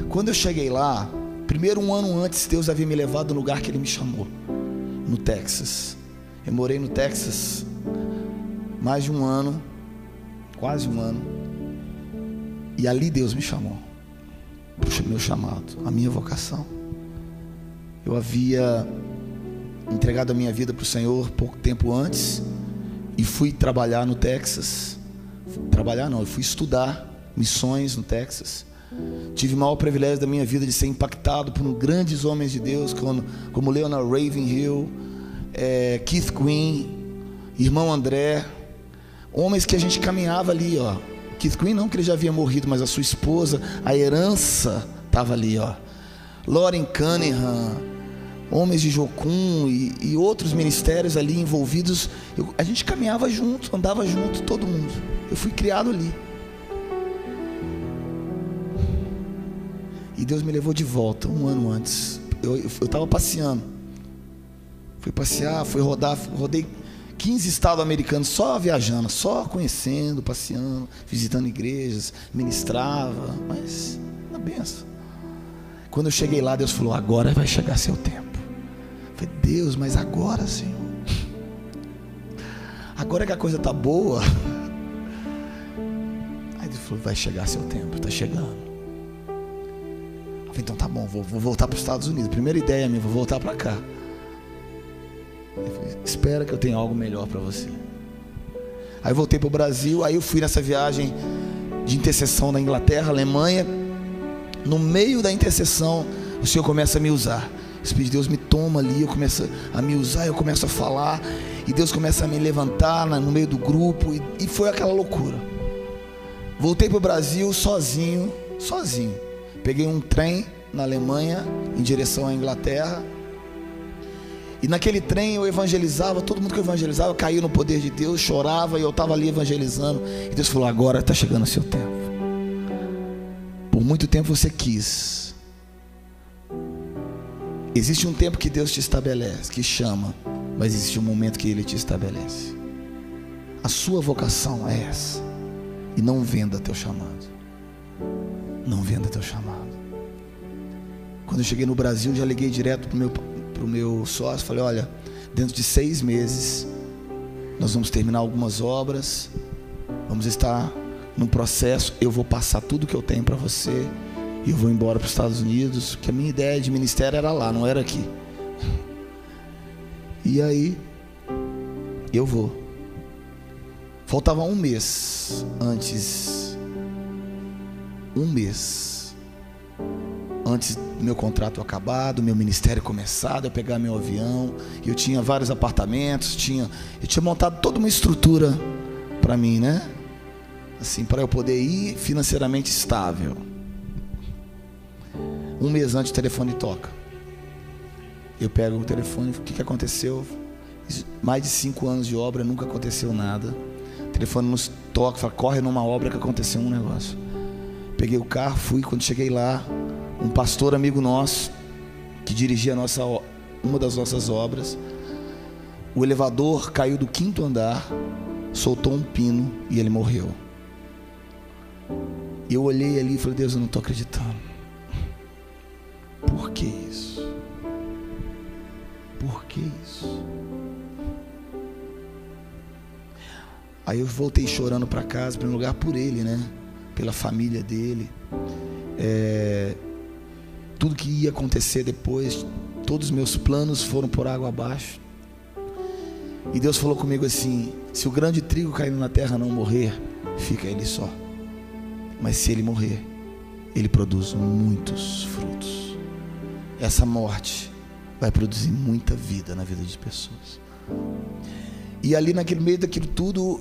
Quando eu cheguei lá, primeiro, um ano antes, Deus havia me levado no lugar que Ele me chamou, no Texas. Eu morei no Texas mais de um ano, quase um ano, e ali Deus me chamou para o meu chamado, a minha vocação. Eu havia entregado a minha vida para o Senhor pouco tempo antes e fui trabalhar no Texas. Eu fui estudar missões no Texas. Tive o maior privilégio da minha vida de ser impactado por grandes homens de Deus como Leonard Ravenhill, Keith Green, irmão André, homens que a gente caminhava ali, Keith Green não, que ele já havia morrido, mas a sua esposa, a herança estava ali, Lauren Cunningham, homens de Jocum e outros ministérios ali envolvidos. A gente caminhava junto, andava junto, todo mundo. Eu fui criado ali. E Deus me levou de volta um ano antes. Eu estava passeando Fui passear, fui rodar, rodei 15 estados americanos só viajando, só conhecendo, passeando, visitando igrejas, ministrava, mas na benção. Quando eu cheguei lá, Deus falou: agora vai chegar seu tempo. Eu falei: Deus, mas agora, Senhor? Agora que a coisa está boa. Aí Deus falou: vai chegar seu tempo, está chegando. Eu falei: então tá bom, vou voltar para os Estados Unidos. Primeira ideia minha, vou voltar para cá. Eu falei: espera que eu tenho algo melhor para você. Aí eu voltei para o Brasil. Aí eu fui nessa viagem de intercessão na Inglaterra, Alemanha. No meio da intercessão, o Senhor começa a me usar. O Espírito de Deus me toma ali, eu começo a me usar, eu começo a falar, e Deus começa a me levantar no meio do grupo, e foi aquela loucura. Voltei para o Brasil sozinho. Peguei um trem na Alemanha em direção à Inglaterra. E naquele trem eu evangelizava, todo mundo que eu evangelizava caía no poder de Deus, chorava, e eu estava ali evangelizando. E Deus falou: agora está chegando o seu tempo. Por muito tempo você quis. Existe um tempo que Deus te estabelece, que chama, mas existe um momento que Ele te estabelece. A sua vocação é essa. E não venda teu chamado. Não venda teu chamado. Quando eu cheguei no Brasil, já liguei direto pro meu sócio. Falei: olha, dentro de 6 meses nós vamos terminar algumas obras, vamos estar num processo, eu vou passar tudo que eu tenho para você e eu vou embora para os Estados Unidos, que a minha ideia de ministério era lá, não era aqui. E aí eu vou. Faltava um mês antes do meu contrato acabar, do meu ministério começar, de eu pegar meu avião. Eu tinha vários apartamentos, eu tinha montado toda uma estrutura para mim, né? Assim, para eu poder ir financeiramente estável. Um mês antes o telefone toca. Eu pego o telefone, o que aconteceu? Mais de 5 anos de obra, nunca aconteceu nada. O telefone nos toca, fala: corre numa obra que aconteceu um negócio. Peguei o carro, fui. Quando cheguei lá, um pastor amigo nosso, que dirigia uma das nossas obras, o elevador caiu do 5º andar, soltou um pino e ele morreu. E eu olhei ali e falei: Deus, eu não estou acreditando. Por que isso? Por que isso? Aí eu voltei chorando para casa, para um lugar por ele, né? Pela família dele. Tudo que ia acontecer depois, todos os meus planos foram por água abaixo. E Deus falou comigo assim: se o grão de trigo caindo na terra não morrer, fica ele só. Mas se ele morrer, ele produz muitos frutos. Essa morte vai produzir muita vida na vida de pessoas. E ali naquele meio daquilo tudo,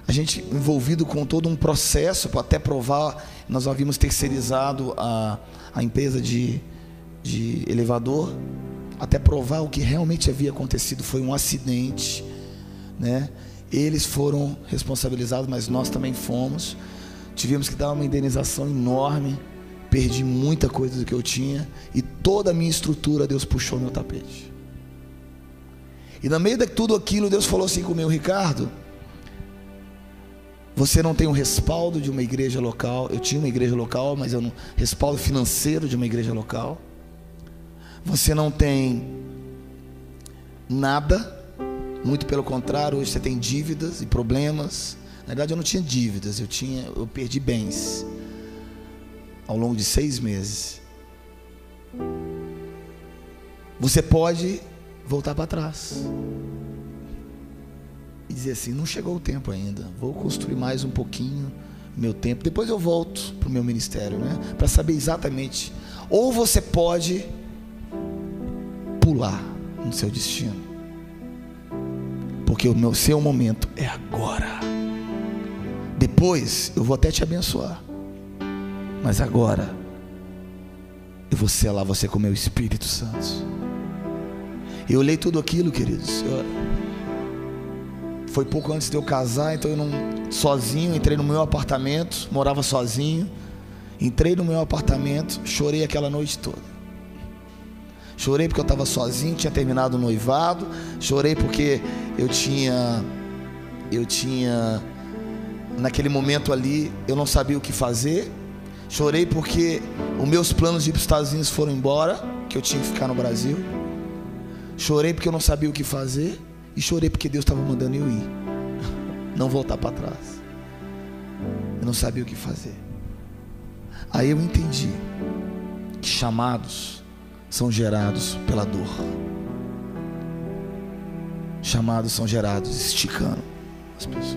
a gente envolvido com todo um processo para até provar. Nós havíamos terceirizado a empresa de elevador, até provar o que realmente havia acontecido. Foi um acidente, né? Eles foram responsabilizados, mas nós também fomos. Tivemos que dar uma indenização enorme. Perdi muita coisa do que eu tinha, e toda a minha estrutura Deus puxou meu tapete. E no meio de tudo aquilo, Deus falou assim comigo: Ricardo, você não tem um respaldo de uma igreja local. Eu tinha uma igreja local, mas eu não respaldo financeiro de uma igreja local. Você não tem nada, muito pelo contrário, hoje você tem dívidas e problemas. Na verdade eu não tinha dívidas, eu perdi bens ao longo de 6 meses. Você pode voltar para trás e dizer assim: não chegou o tempo ainda, vou construir mais um pouquinho meu tempo, depois eu volto para o meu ministério, né? Para saber exatamente. Ou você pode pular no seu destino, porque o seu momento é agora. Depois eu vou até te abençoar, mas agora eu vou selar você com o meu Espírito Santo. Eu olhei tudo aquilo, queridos. Foi pouco antes de eu casar, então sozinho, entrei no meu apartamento, morava sozinho. Entrei no meu apartamento, chorei aquela noite toda. Chorei porque eu estava sozinho, tinha terminado o noivado. Chorei porque eu tinha naquele momento ali, eu não sabia o que fazer. Chorei porque os meus planos de ir para os Estados Unidos foram embora, que eu tinha que ficar no Brasil. Chorei porque eu não sabia o que fazer. E chorei porque Deus estava mandando eu ir, não voltar para trás. Eu não sabia o que fazer. Aí eu entendi que chamados são gerados pela dor. Chamados são gerados esticando as pessoas.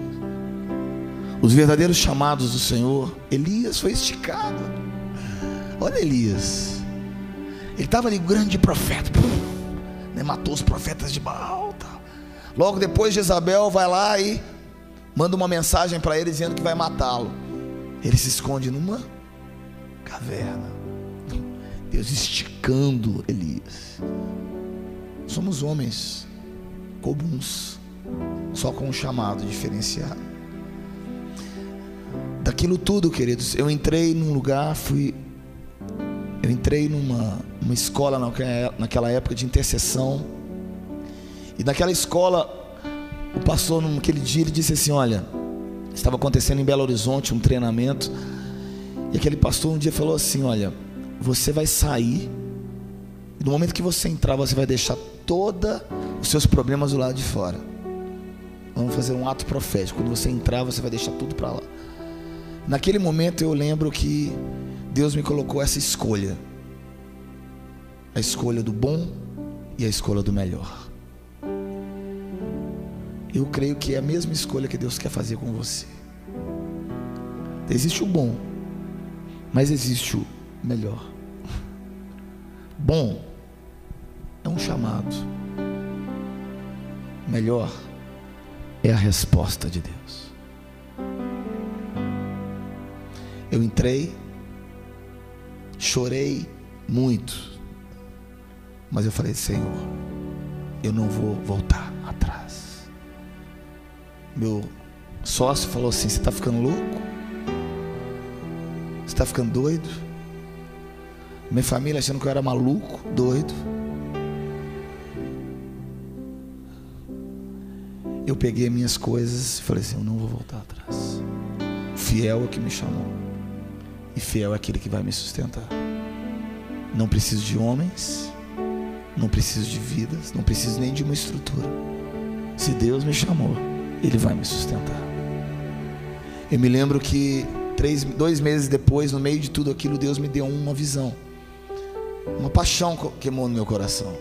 Os verdadeiros chamados do Senhor, Elias foi esticado. Olha Elias, ele estava ali, grande profeta, né, matou os profetas de Baal. Logo depois Jezabel vai lá e manda uma mensagem para ele dizendo que vai matá-lo. Ele se esconde numa caverna. Deus esticando Elias. Somos homens comuns, só com um chamado diferenciado. Daquilo tudo, queridos, eu entrei num lugar, eu entrei numa escola naquela época de intercessão. E naquela escola, o pastor, naquele dia, ele disse assim: olha, estava acontecendo em Belo Horizonte um treinamento, e aquele pastor um dia falou assim: olha, você vai sair, e no momento que você entrar, você vai deixar todos os seus problemas do lado de fora. Vamos fazer um ato profético. Quando você entrar, você vai deixar tudo para lá. Naquele momento eu lembro que Deus me colocou essa escolha: a escolha do bom e a escolha do melhor. Eu creio que é a mesma escolha que Deus quer fazer com você. Existe o bom, mas existe o melhor. Bom é um chamado, melhor é a resposta de Deus. Eu entrei, chorei muito, mas eu falei: Senhor, eu não vou voltar atrás. Meu sócio falou assim: você está ficando louco? Você está ficando doido? Minha família achando que eu era maluco, doido. Eu peguei minhas coisas e falei assim: eu não vou voltar atrás. Fiel é o que me chamou, e fiel é aquele que vai me sustentar. Não preciso de homens, não preciso de vidas, não preciso nem de uma estrutura. Se Deus me chamou, Ele vai me sustentar. Eu me lembro que 2 meses depois, no meio de tudo aquilo, Deus me deu uma visão. Uma paixão queimou no meu coração.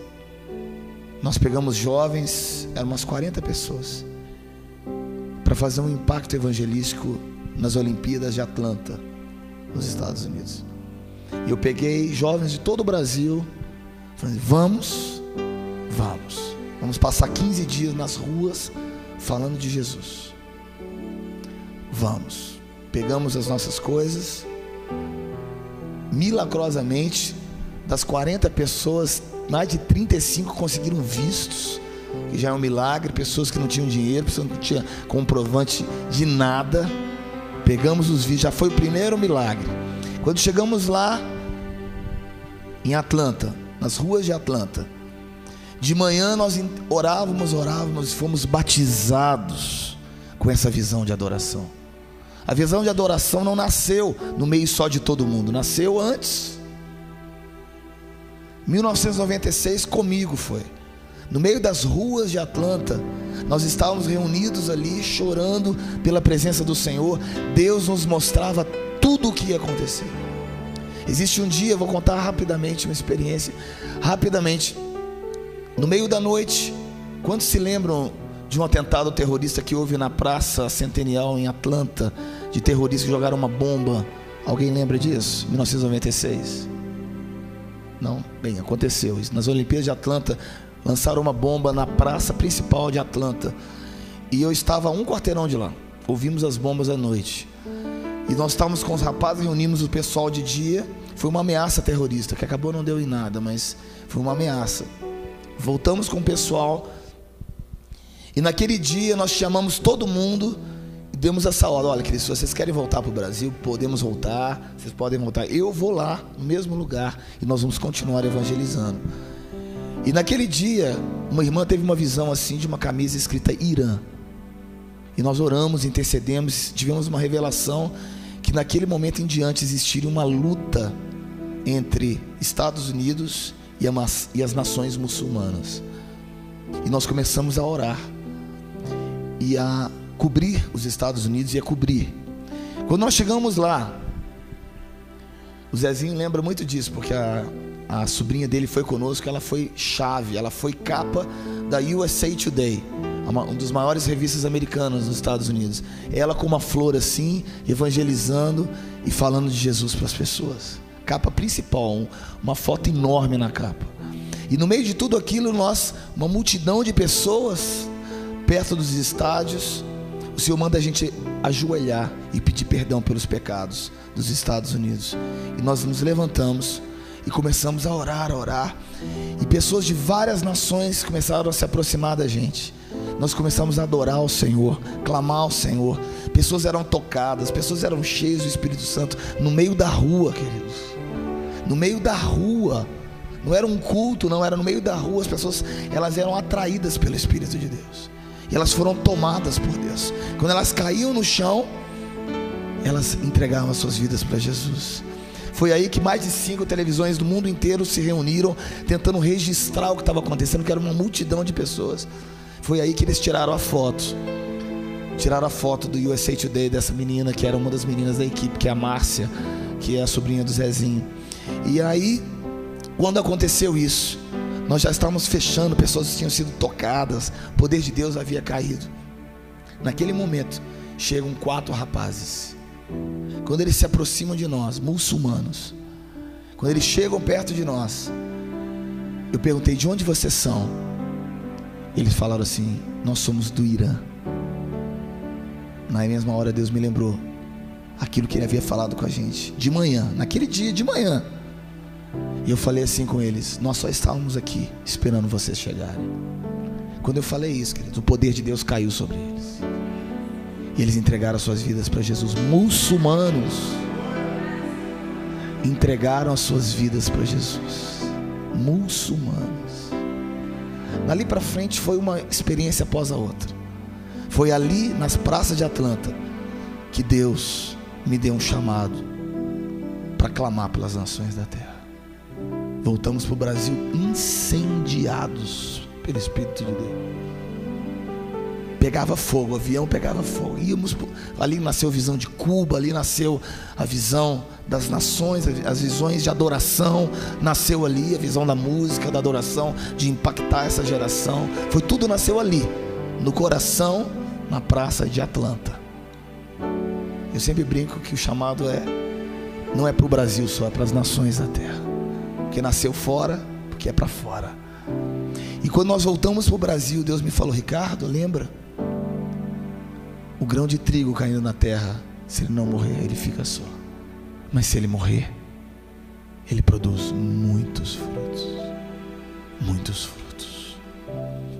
Nós pegamos jovens, eram umas 40 pessoas, para fazer um impacto evangelístico nas Olimpíadas de Atlanta, nos Estados Unidos. E eu peguei jovens de todo o Brasil, falei: vamos passar 15 dias nas ruas falando de Jesus. Vamos. Pegamos as nossas coisas. Milagrosamente, das 40 pessoas, mais de 35 conseguiram vistos, que já é um milagre. Pessoas que não tinham dinheiro, pessoas que não tinham comprovante de nada. Pegamos os vistos, já foi o primeiro milagre. Quando chegamos lá em Atlanta, nas ruas de Atlanta, de manhã nós orávamos e fomos batizados com essa visão de adoração. A visão de adoração não nasceu no meio só de todo mundo, nasceu antes. 1996 comigo foi. No meio das ruas de Atlanta, nós estávamos reunidos ali, chorando pela presença do Senhor. Deus nos mostrava tudo o que ia acontecer. Existe um dia, eu vou contar rapidamente uma experiência, rapidamente. No meio da noite, quantos se lembram de um atentado terrorista que houve na Praça Centennial em Atlanta, de terroristas que jogaram uma bomba? Alguém lembra disso? 1996? Não? Bem, aconteceu isso. Nas Olimpíadas de Atlanta, lançaram uma bomba na praça principal de Atlanta, e eu estava a um quarteirão de lá. Ouvimos as bombas à noite, e nós estávamos com os rapazes, reunimos o pessoal de dia. Foi uma ameaça terrorista, que acabou não deu em nada, mas foi uma ameaça. Voltamos com o pessoal, e naquele dia nós chamamos todo mundo e demos essa ordem: olha, queridos, se vocês querem voltar para o Brasil, podemos voltar, vocês podem voltar. Eu vou lá, no mesmo lugar, e nós vamos continuar evangelizando. E naquele dia, uma irmã teve uma visão assim de uma camisa escrita Irã. E nós oramos, intercedemos, tivemos uma revelação que naquele momento em diante existiria uma luta entre Estados Unidos e as nações muçulmanas. E nós começamos a orar e a cobrir os Estados Unidos e a cobrir. Quando nós chegamos lá, o Zezinho lembra muito disso, porque a sobrinha dele foi conosco. Ela foi chave, ela foi capa da USA Today, um dos maiores revistas americanas nos Estados Unidos. Ela com uma flor assim, evangelizando e falando de Jesus para as pessoas. Capa principal, uma foto enorme na capa. E no meio de tudo aquilo, uma multidão de pessoas perto dos estádios. O Senhor manda a gente ajoelhar e pedir perdão pelos pecados dos Estados Unidos. E nós nos levantamos e começamos a orar. E pessoas de várias nações começaram a se aproximar da gente. Nós começamos a adorar ao Senhor, clamar ao Senhor. Pessoas eram tocadas, pessoas eram cheias do Espírito Santo no meio da rua, queridos. No meio da rua. Não era um culto, não, era no meio da rua. As pessoas, elas eram atraídas pelo Espírito de Deus. E elas foram tomadas por Deus. Quando elas caíam no chão, elas entregavam as suas vidas para Jesus. Foi aí que mais de 5 televisões do mundo inteiro se reuniram, tentando registrar o que estava acontecendo, que era uma multidão de pessoas. Foi aí que eles tiraram a foto. Tiraram a foto do USA Today dessa menina, que era uma das meninas da equipe, que é a Márcia, que é a sobrinha do Zezinho. E aí, quando aconteceu isso, nós já estávamos fechando, pessoas tinham sido tocadas, o poder de Deus havia caído. Naquele momento, chegam 4 rapazes. Quando eles se aproximam de nós, muçulmanos, quando eles chegam perto de nós, eu perguntei: de onde vocês são? Eles falaram assim: nós somos do Irã. Na mesma hora Deus me lembrou aquilo que Ele havia falado com a gente de manhã, naquele dia de manhã. E eu falei assim com eles: nós só estávamos aqui esperando vocês chegarem. Quando eu falei isso, queridos, o poder de Deus caiu sobre eles. E eles entregaram as suas vidas para Jesus. Muçulmanos entregaram as suas vidas para Jesus. Muçulmanos. Dali para frente foi uma experiência após a outra. Foi ali nas praças de Atlanta que Deus me deu um chamado para clamar pelas nações da terra. Voltamos para o Brasil incendiados pelo Espírito de Deus. Pegava fogo, o avião pegava fogo. Íamos, ali nasceu a visão de Cuba, ali nasceu a visão das nações, as visões de adoração. Nasceu ali a visão da música, da adoração, de impactar essa geração. Foi tudo nasceu ali, no coração, na praça de Atlanta. Eu sempre brinco que o chamado não é para o Brasil só, é para as nações da terra. Porque nasceu fora, porque é para fora. E quando nós voltamos para o Brasil, Deus me falou: Ricardo, lembra? O grão de trigo caindo na terra, se ele não morrer, ele fica só. Mas se ele morrer, ele produz muitos frutos. Muitos frutos.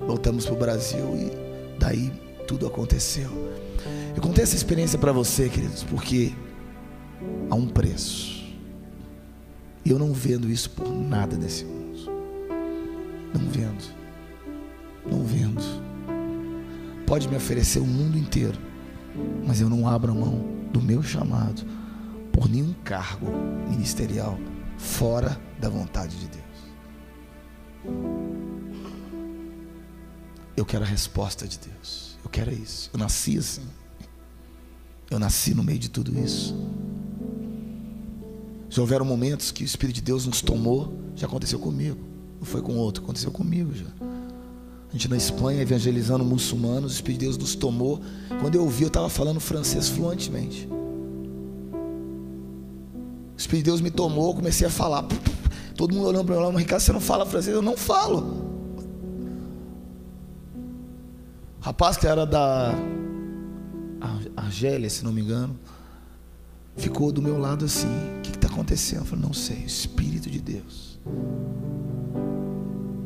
Voltamos para o Brasil e daí tudo aconteceu. Eu contei essa experiência para você, queridos, porque há um preço. E eu não vendo isso por nada nesse mundo. Não vendo. Não vendo. Pode me oferecer o mundo inteiro, mas eu não abro a mão do meu chamado por nenhum cargo ministerial fora da vontade de Deus. Eu quero a resposta de Deus. Eu quero isso. Eu nasci assim. Eu nasci no meio de tudo isso. Já houveram momentos que o Espírito de Deus nos tomou. Já aconteceu comigo. Não foi com outro, aconteceu comigo já. A gente na Espanha evangelizando muçulmanos, o Espírito de Deus nos tomou. Quando eu ouvi, eu estava falando francês fluentemente. O Espírito de Deus me tomou, comecei a falar. Todo mundo olhando para mim, Ricardo, você não fala francês? Eu não falo. O rapaz que era da Argélia, se não me engano, ficou do meu lado assim: o que está acontecendo? Eu falei: não sei, Espírito de Deus.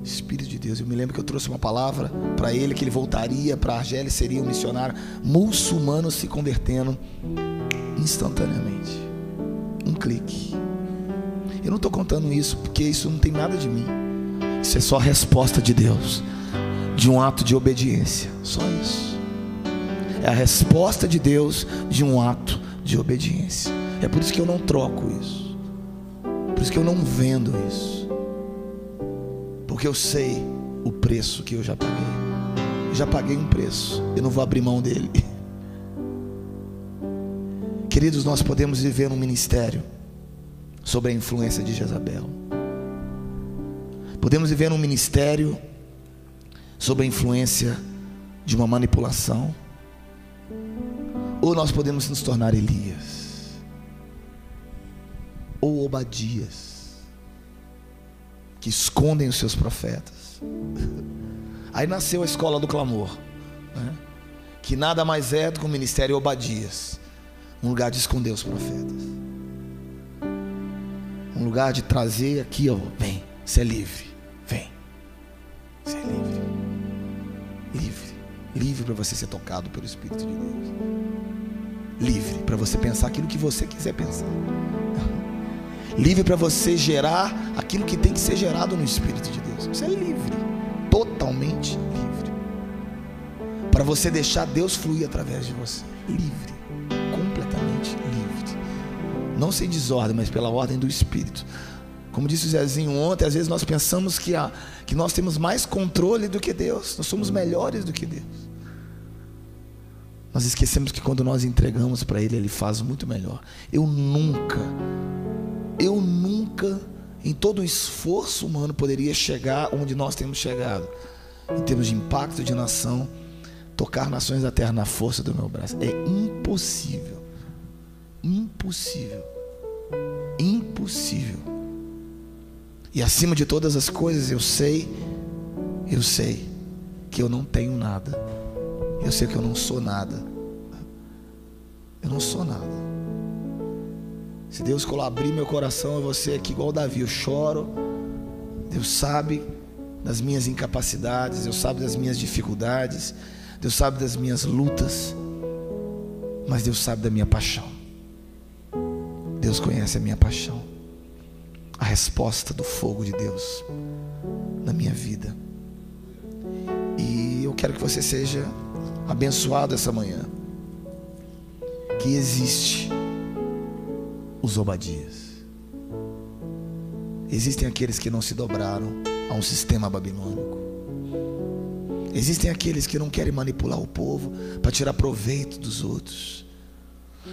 Espírito de Deus. Eu me lembro que eu trouxe uma palavra para ele, que ele voltaria para a Argélia, seria um missionário. Muçulmanos se convertendo instantaneamente. Um clique. Eu não estou contando isso porque isso não tem nada de mim. Isso é só a resposta de Deus, de um ato de obediência. Só isso. É a resposta de Deus de um ato de obediência. É por isso que eu não troco isso. Por isso que eu não vendo isso. Porque eu sei o preço que eu já paguei. Eu já paguei um preço. Eu não vou abrir mão dele. Queridos, nós podemos viver num ministério sob a influência de Jezabel. Podemos viver num ministério sob a influência de uma manipulação. Ou nós podemos nos tornar Elias, ou Obadias, que escondem os seus profetas. Aí nasceu a escola do clamor, né? Que nada mais é do que o ministério Obadias, um lugar de esconder os profetas, um lugar de trazer aqui, ó, vem, você é livre, vem, você é livre, livre para você ser tocado pelo Espírito de Deus, livre para você pensar aquilo que você quiser pensar, livre para você gerar aquilo que tem que ser gerado no Espírito de Deus. Você é livre, totalmente livre, para você deixar Deus fluir através de você. Livre, completamente livre, não sem desordem, mas pela ordem do Espírito. Como disse o Zezinho ontem, às vezes nós pensamos que nós temos mais controle do que Deus, nós somos melhores do que Deus. Nós esquecemos que quando nós entregamos para Ele, Ele faz muito melhor. Eu nunca, em todo o esforço humano, poderia chegar onde nós temos chegado, em termos de impacto de nação, tocar nações da terra na força do meu braço. É impossível, impossível, impossível. E acima de todas as coisas, eu sei que eu não tenho nada. Eu sei que eu não sou nada. Eu não sou nada. Se Deus abrir meu coração, eu vou ser aqui igual Davi. Eu choro. Deus sabe das minhas incapacidades, Deus sabe das minhas dificuldades, Deus sabe das minhas lutas, mas Deus sabe da minha paixão. Deus conhece a minha paixão, a resposta do fogo de Deus na minha vida. E eu quero que você seja abençoado essa manhã, que existe os Obadias. Existem aqueles que não se dobraram a um sistema babilônico. Existem aqueles que não querem manipular o povo para tirar proveito dos outros.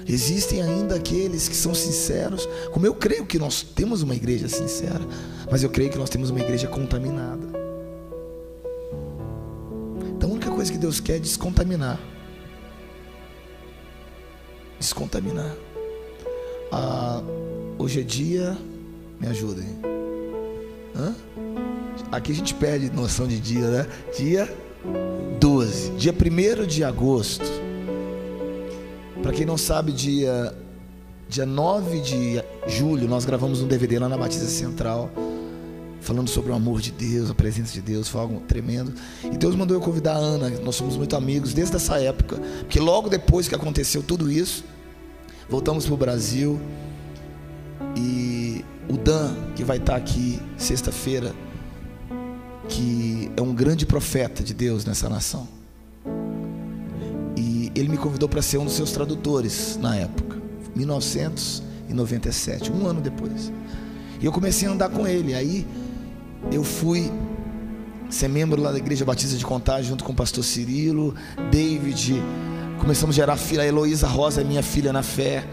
Existem ainda aqueles que são sinceros, como eu creio que nós temos uma igreja sincera, mas eu creio que nós temos uma igreja contaminada. Então a única coisa que Deus quer é descontaminar. Descontaminar. Hoje é dia, me ajudem. Aqui a gente perde noção de dia, né? Dia 12, dia 1º de agosto. Para quem não sabe, dia 9 de julho, nós gravamos um DVD lá na Batista Central, falando sobre o amor de Deus, a presença de Deus. Foi algo tremendo. E Deus mandou eu convidar a Ana. Nós somos muito amigos desde essa época, porque logo depois que aconteceu tudo isso, voltamos para o Brasil. E o Dan, que vai estar aqui sexta-feira, que é um grande profeta de Deus nessa nação, e ele me convidou para ser um dos seus tradutores na época, 1997, um ano depois. E eu comecei a andar com ele. Aí eu fui ser membro lá da Igreja Batista de Contagem, junto com o pastor Cirilo, David. Começamos a gerar filha. A Heloísa Rosa é minha filha na fé,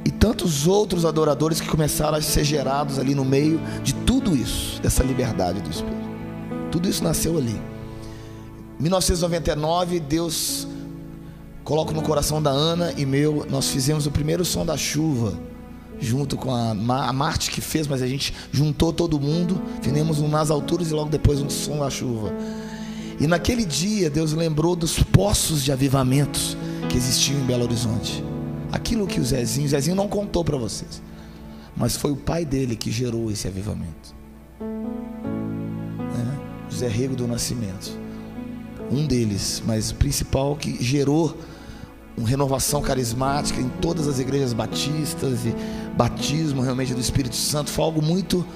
e tantos outros adoradores que começaram a ser gerados ali no meio de tudo isso, dessa liberdade do Espírito. Tudo isso nasceu ali. Em 1999, Deus coloca no coração da Ana e meu, nós fizemos o primeiro Som da Chuva, junto com a Marte que fez, mas a gente juntou todo mundo, fizemos um Nas Alturas e logo depois um Som da Chuva. E naquele dia Deus lembrou dos poços de avivamentos que existiam em Belo Horizonte. Aquilo que o Zezinho não contou para vocês, mas foi o pai dele que gerou esse avivamento, José Rego do Nascimento, um deles, mas o principal que gerou uma renovação carismática em todas as igrejas batistas, e batismo realmente do Espírito Santo. Foi algo muito,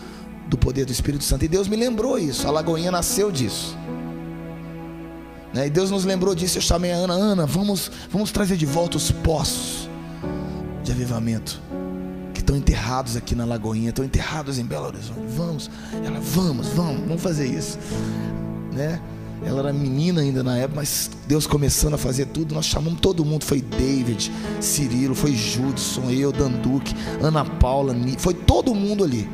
do poder do Espírito Santo. E Deus me lembrou isso. A Lagoinha nasceu disso, né? E Deus nos lembrou disso. Eu chamei a Ana: Ana, vamos trazer de volta os poços de avivamento que estão enterrados aqui na Lagoinha, estão enterrados em Belo Horizonte. Vamos. Ela: vamos fazer isso, né? Ela era menina ainda na época, mas Deus começando a fazer tudo. Nós chamamos todo mundo. Foi David, Cirilo, foi Judson, eu, Danduque, Ana Paula, foi todo mundo ali.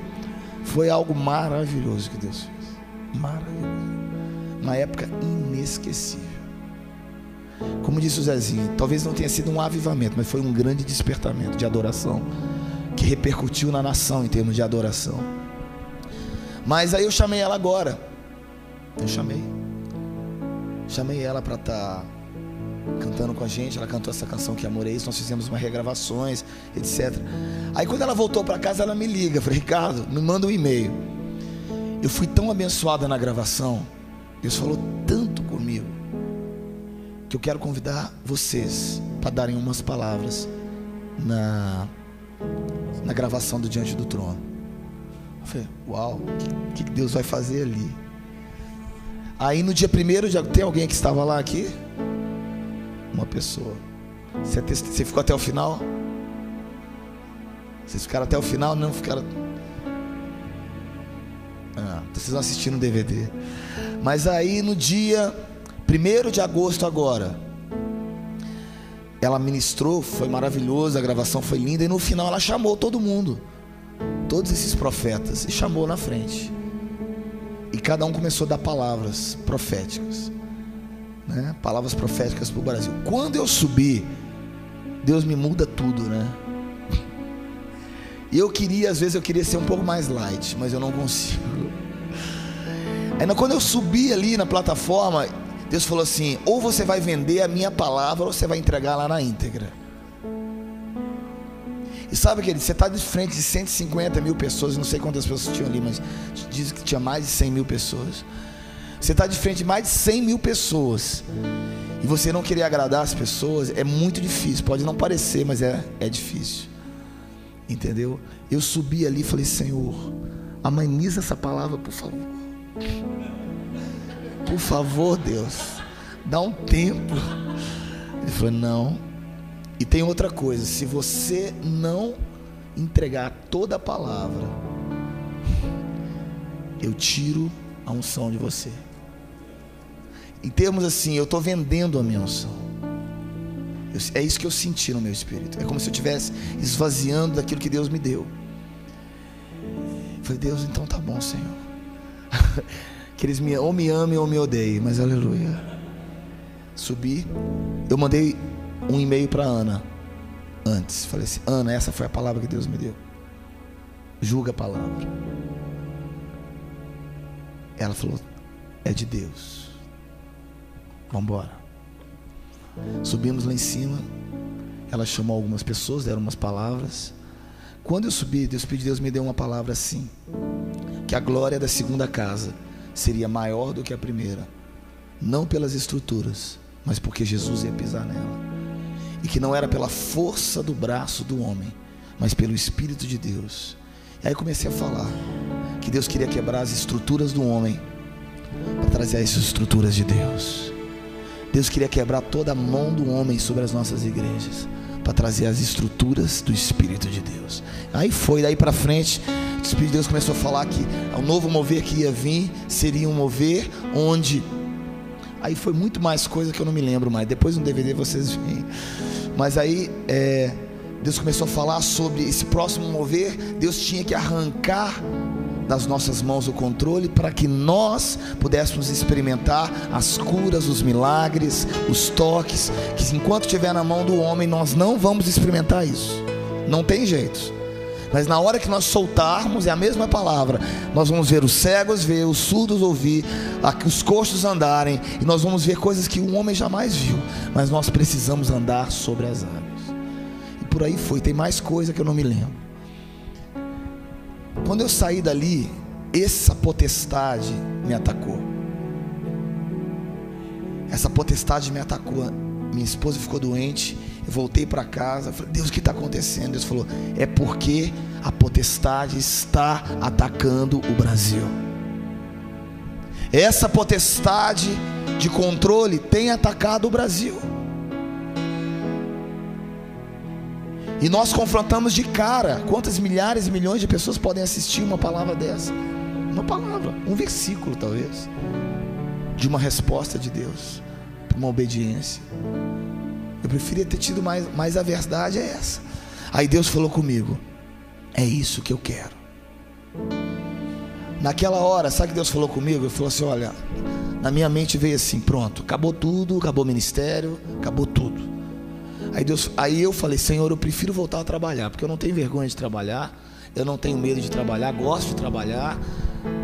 Foi algo maravilhoso que Deus fez. Maravilhoso. Uma época inesquecível. Como disse o Zezinho, talvez não tenha sido um avivamento, mas foi um grande despertamento de adoração, que repercutiu na nação em termos de adoração. Mas aí eu chamei ela agora. Chamei ela para estar cantando com a gente. Ela cantou essa canção que Amor é Isso. Nós fizemos umas regravações, etc. Aí quando ela voltou para casa, ela me liga. Falei: Ricardo, me manda um e-mail. Eu fui tão abençoada na gravação, Deus falou tanto comigo, que eu quero convidar vocês para darem umas palavras na gravação do Diante do Trono. Eu falei: uau, o que Deus vai fazer ali? Aí no dia 1º, tem alguém que estava lá aqui? Uma pessoa. Você ficou até o final? Vocês ficaram até o final? Não ficaram? Vocês vão assistir no DVD. Mas aí no dia 1º de agosto agora, ela ministrou, foi maravilhoso, a gravação foi linda. E no final ela chamou todo mundo, todos esses profetas, e chamou na frente. E cada um começou a dar palavras proféticas, né? Palavras proféticas para o Brasil. Quando eu subi, Deus me muda tudo, né? E às vezes eu queria ser um pouco mais light, mas eu não consigo. Aí quando eu subi ali na plataforma, Deus falou assim: ou você vai vender a minha palavra, ou você vai entregar lá na íntegra. E sabe, querido, você está de frente de 150 mil pessoas. Não sei quantas pessoas tinham ali, mas dizem que tinha mais de 100 mil pessoas. Você está de frente de mais de 100 mil pessoas, e você não querer agradar as pessoas é muito difícil. Pode não parecer, mas é difícil, entendeu? Eu subi ali e falei: Senhor, ameniza essa palavra, por favor. Por favor, Deus, dá um tempo. Ele falou: não. E tem outra coisa: se você não entregar toda a palavra, eu tiro a unção de você. Em termos assim, eu estou vendendo a minha unção. É isso que eu senti no meu espírito. É como se eu estivesse esvaziando daquilo que Deus me deu. Eu falei: Deus, então tá bom, Senhor. Que eles ou me amem ou me odeiem, mas aleluia. Subi, eu mandei um e-mail para Ana antes. Falei assim: Ana, essa foi a palavra que Deus me deu. Julga a palavra. Ela falou: é de Deus. Vamos embora. Subimos lá em cima. Ela chamou algumas pessoas, deram umas palavras. Quando eu subi, Deus me deu uma palavra assim: que a glória da segunda casa seria maior do que a primeira, não pelas estruturas, mas porque Jesus ia pisar nela. E que não era pela força do braço do homem, mas pelo Espírito de Deus. E aí comecei a falar que Deus queria quebrar as estruturas do homem para trazer as estruturas de Deus. Deus queria quebrar toda a mão do homem sobre as nossas igrejas para trazer as estruturas do Espírito de Deus. Aí foi, daí para frente, o Espírito de Deus começou a falar que o novo mover que ia vir seria um mover onde... Aí foi muito mais coisa que eu não me lembro mais. Depois no DVD vocês veem. Mas aí Deus começou a falar sobre esse próximo mover. Deus tinha que arrancar das nossas mãos o controle para que nós pudéssemos experimentar as curas, os milagres, os toques, que enquanto estiver na mão do homem nós não vamos experimentar isso. Não tem jeito. Mas na hora que nós soltarmos, é a mesma palavra, nós vamos ver os cegos ver, os surdos ouvir, os coxos andarem, e nós vamos ver coisas que o homem jamais viu. Mas nós precisamos andar sobre as águas. E por aí foi, tem mais coisa que eu não me lembro. Quando eu saí dali, essa potestade me atacou. Essa potestade me atacou. Minha esposa ficou doente. Eu voltei para casa, falei: Deus, o que está acontecendo? Deus falou: é porque a potestade está atacando o Brasil. Essa potestade de controle tem atacado o Brasil. E nós confrontamos de cara. Quantas milhares e milhões de pessoas podem assistir uma palavra dessa? Uma palavra, um versículo talvez, de uma resposta de Deus, uma obediência. Eu preferia ter tido mais, mas a verdade é essa. Aí Deus falou comigo: é isso que eu quero. Naquela hora, sabe o que Deus falou comigo? Ele falou assim: olha, na minha mente veio assim: pronto, acabou tudo, acabou o ministério, acabou tudo. Aí eu falei: Senhor, eu prefiro voltar a trabalhar, porque eu não tenho vergonha de trabalhar, eu não tenho medo de trabalhar, gosto de trabalhar,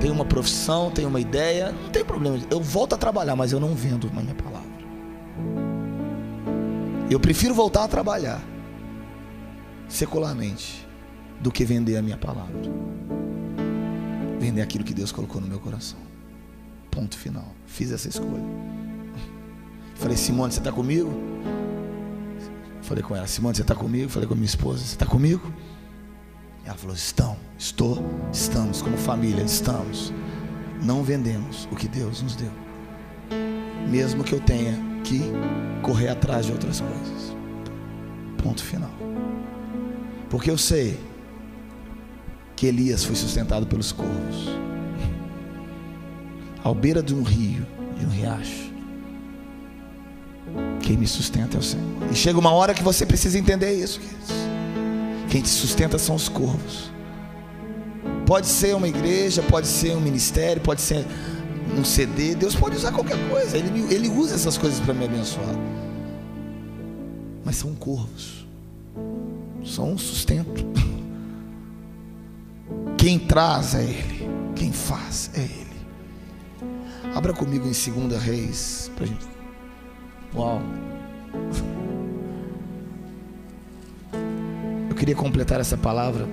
tenho uma profissão, tenho uma ideia, não tem problema, eu volto a trabalhar, mas eu não vendo a minha palavra. Eu prefiro voltar a trabalhar secularmente do que vender a minha palavra, vender aquilo que Deus colocou no meu coração. Ponto final. Fiz essa escolha. Falei: Simone, você está comigo? Falei com ela: Simone, você está comigo? Falei com a minha esposa: você está comigo? Ela falou: estamos como família, estamos. Não vendemos o que Deus nos deu, mesmo que eu tenha que correr atrás de outras coisas. Ponto final. Porque eu sei que Elias foi sustentado pelos corvos, à beira de um rio, de um riacho. Quem me sustenta é o Senhor. E chega uma hora que você precisa entender isso, queridos. Quem te sustenta são os corvos. Pode ser uma igreja, pode ser um ministério, pode ser um CD. Deus pode usar qualquer coisa. Ele usa essas coisas para me abençoar. Mas são corvos, são um sustento. Quem traz é Ele, quem faz é Ele. Abra comigo em 2 Reis pra gente. Uau! Eu queria completar essa palavra.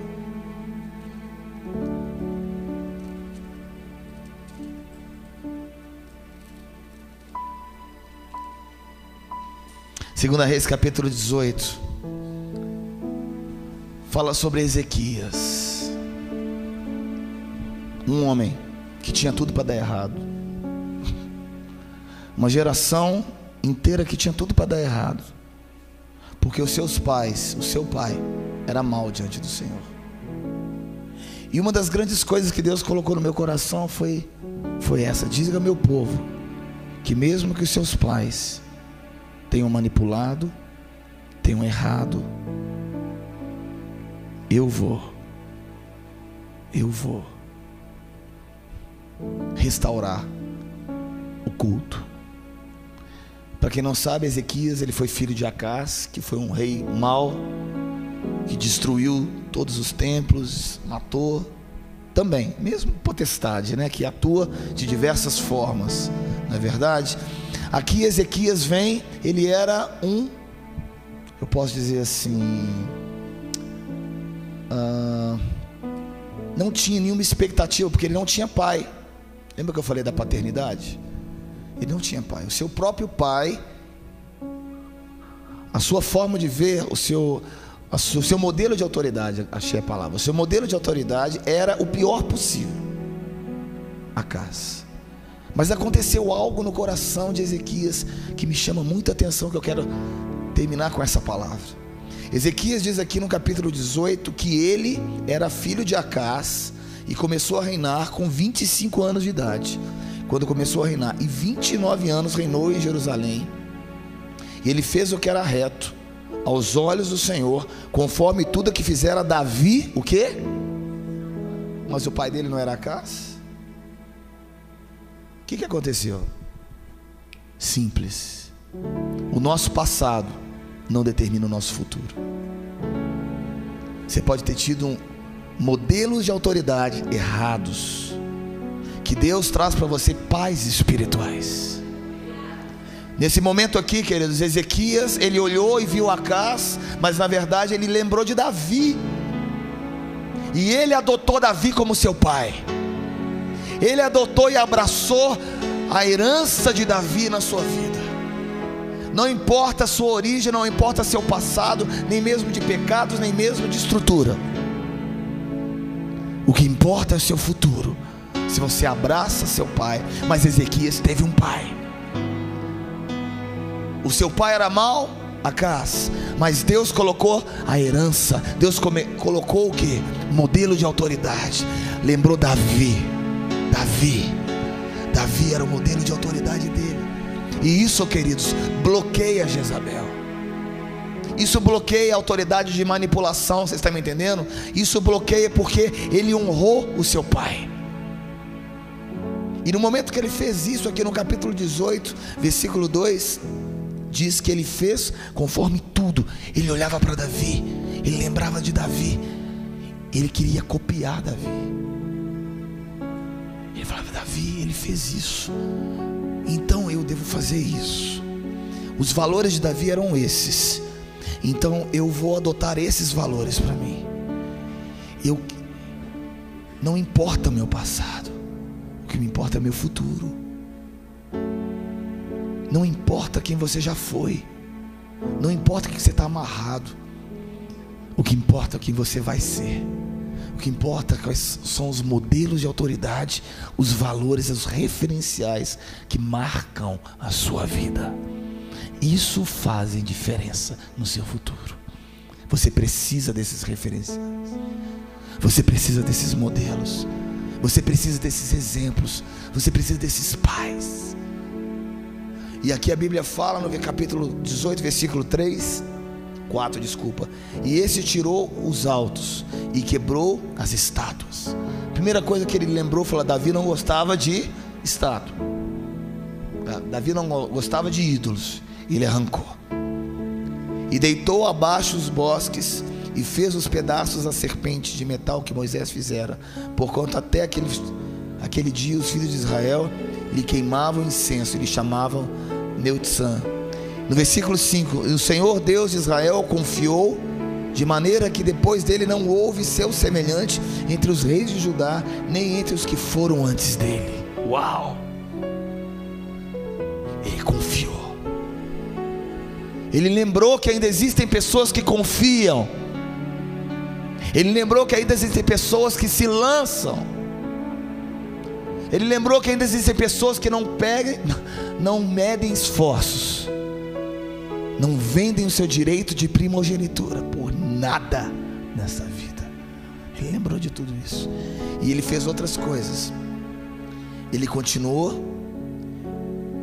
Segunda Reis, capítulo 18, fala sobre Ezequias, um homem que tinha tudo para dar errado, uma geração inteira que tinha tudo para dar errado, porque os seus pais, o seu pai era mau diante do Senhor. E uma das grandes coisas que Deus colocou no meu coração foi essa: diga ao meu povo que mesmo que os seus pais tenham manipulado, tenham errado, eu vou restaurar o culto. Para quem não sabe, Ezequias, ele foi filho de Acás, que foi um rei mau, que destruiu todos os templos, matou também, mesmo potestade, né, que atua de diversas formas, não é verdade? Aqui Ezequias vem, ele era eu posso dizer assim, não tinha nenhuma expectativa, porque ele não tinha pai. Lembra que eu falei da paternidade? Ele não tinha pai. O seu próprio pai, a sua forma de ver, o seu modelo de autoridade, achei a palavra, o seu modelo de autoridade era o pior possível, Acás. Mas aconteceu algo no coração de Ezequias que me chama muita atenção, que eu quero terminar com essa palavra. Ezequias diz aqui no capítulo 18 que ele era filho de Acás e começou a reinar com 25 anos de idade. Quando começou a reinar, e 29 anos reinou em Jerusalém. E ele fez o que era reto aos olhos do Senhor, conforme tudo que fizera Davi. O quê? Mas o pai dele não era Acás? O que aconteceu? Simples. O nosso passado não determina o nosso futuro. Você pode ter tido modelos de autoridade errados, que Deus traz para você pais espirituais. Nesse momento aqui, queridos, Ezequias, ele olhou e viu Acás, mas na verdade ele lembrou de Davi, e ele adotou Davi como seu pai. Ele adotou e abraçou a herança de Davi na sua vida. Não importa a sua origem, não importa seu passado, nem mesmo de pecados, nem mesmo de estrutura. O que importa é o seu futuro. Se você abraça seu pai. Mas Ezequias teve um pai. O seu pai era mau, Acaz, mas Deus colocou a herança. Deus colocou o que? Modelo de autoridade. Lembrou Davi. Davi era o modelo de autoridade dele. E isso, queridos, bloqueia Jezabel. Isso bloqueia a autoridade de manipulação. Vocês estão me entendendo? Isso bloqueia porque ele honrou o seu pai. E no momento que ele fez isso, aqui no capítulo 18, versículo 2, diz que ele fez conforme tudo. Ele olhava para Davi, ele lembrava de Davi, ele queria copiar Davi. Ele falava: Davi, ele fez isso, então eu devo fazer isso. Os valores de Davi eram esses, então eu vou adotar esses valores para mim. Não importa o meu passado, o que me importa é meu futuro. Não importa quem você já foi, não importa que você está amarrado, o que importa é o que você vai ser. O que importa quais são os modelos de autoridade, os valores, os referenciais que marcam a sua vida. Isso faz diferença no seu futuro. Você precisa desses referenciais, você precisa desses modelos, você precisa desses exemplos, você precisa desses pais. E aqui a Bíblia fala no capítulo 18, versículo 4, e esse tirou os altos e quebrou as estátuas. Primeira coisa que ele lembrou, falou: Davi não gostava de estátua, Davi não gostava de ídolos. Ele arrancou e deitou abaixo os bosques e fez os pedaços da serpente de metal que Moisés fizera, porquanto até aquele dia os filhos de Israel lhe queimavam incenso e lhe chamavam Neutzan. No versículo 5: o Senhor Deus de Israel confiou, de maneira que depois dele não houve seu semelhante entre os reis de Judá, nem entre os que foram antes dele. Uau! Ele confiou. Ele lembrou que ainda existem pessoas que confiam. Ele lembrou que ainda existem pessoas que se lançam. Ele lembrou que ainda existem pessoas que não medem esforços, não vendem o seu direito de primogenitura por nada nessa vida. Ele lembrou de tudo isso. E ele fez outras coisas. Ele continuou.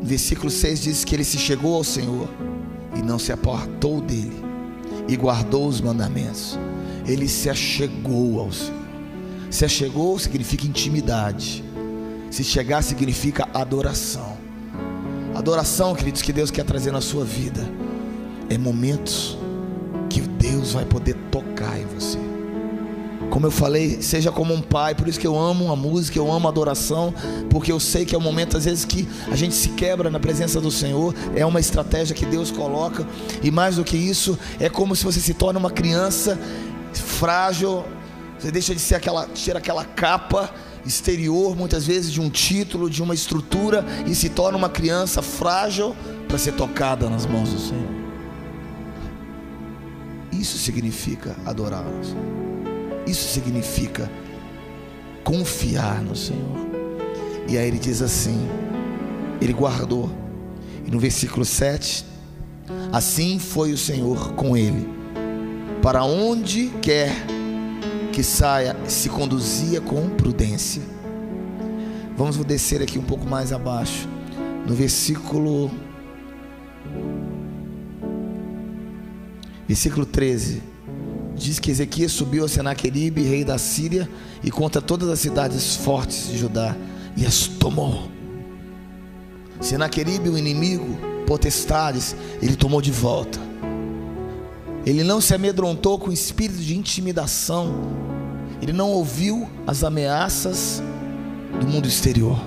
No versículo 6 diz que ele se chegou ao Senhor e não se apartou dele, e guardou os mandamentos. Ele se achegou ao Senhor. Se achegou significa intimidade. Se chegar significa adoração. Adoração, queridos, que Deus quer trazer na sua vida é momentos que Deus vai poder tocar em você. Como eu falei, seja como um pai. Por isso que eu amo a música, eu amo a adoração, porque eu sei que é um momento às vezes que a gente se quebra na presença do Senhor. É uma estratégia que Deus coloca. E mais do que isso, é como se você se torna uma criança frágil. Você deixa de ser tira aquela capa exterior, muitas vezes de um título, de uma estrutura, e se torna uma criança frágil para ser tocada nas mãos do Senhor. Isso significa adorar o Senhor. Isso significa confiar no Senhor. E aí ele diz assim, ele guardou. E no versículo 7, assim foi o Senhor com ele, para onde quer que saia, se conduzia com prudência. Vamos descer aqui um pouco mais abaixo, no versículo 13, diz que Ezequias subiu a Senaqueribe, rei da Síria, e contra todas as cidades fortes de Judá, e as tomou. Senaqueribe, o inimigo, potestades, ele tomou de volta. Ele não se amedrontou com espírito de intimidação. Ele não ouviu as ameaças do mundo exterior,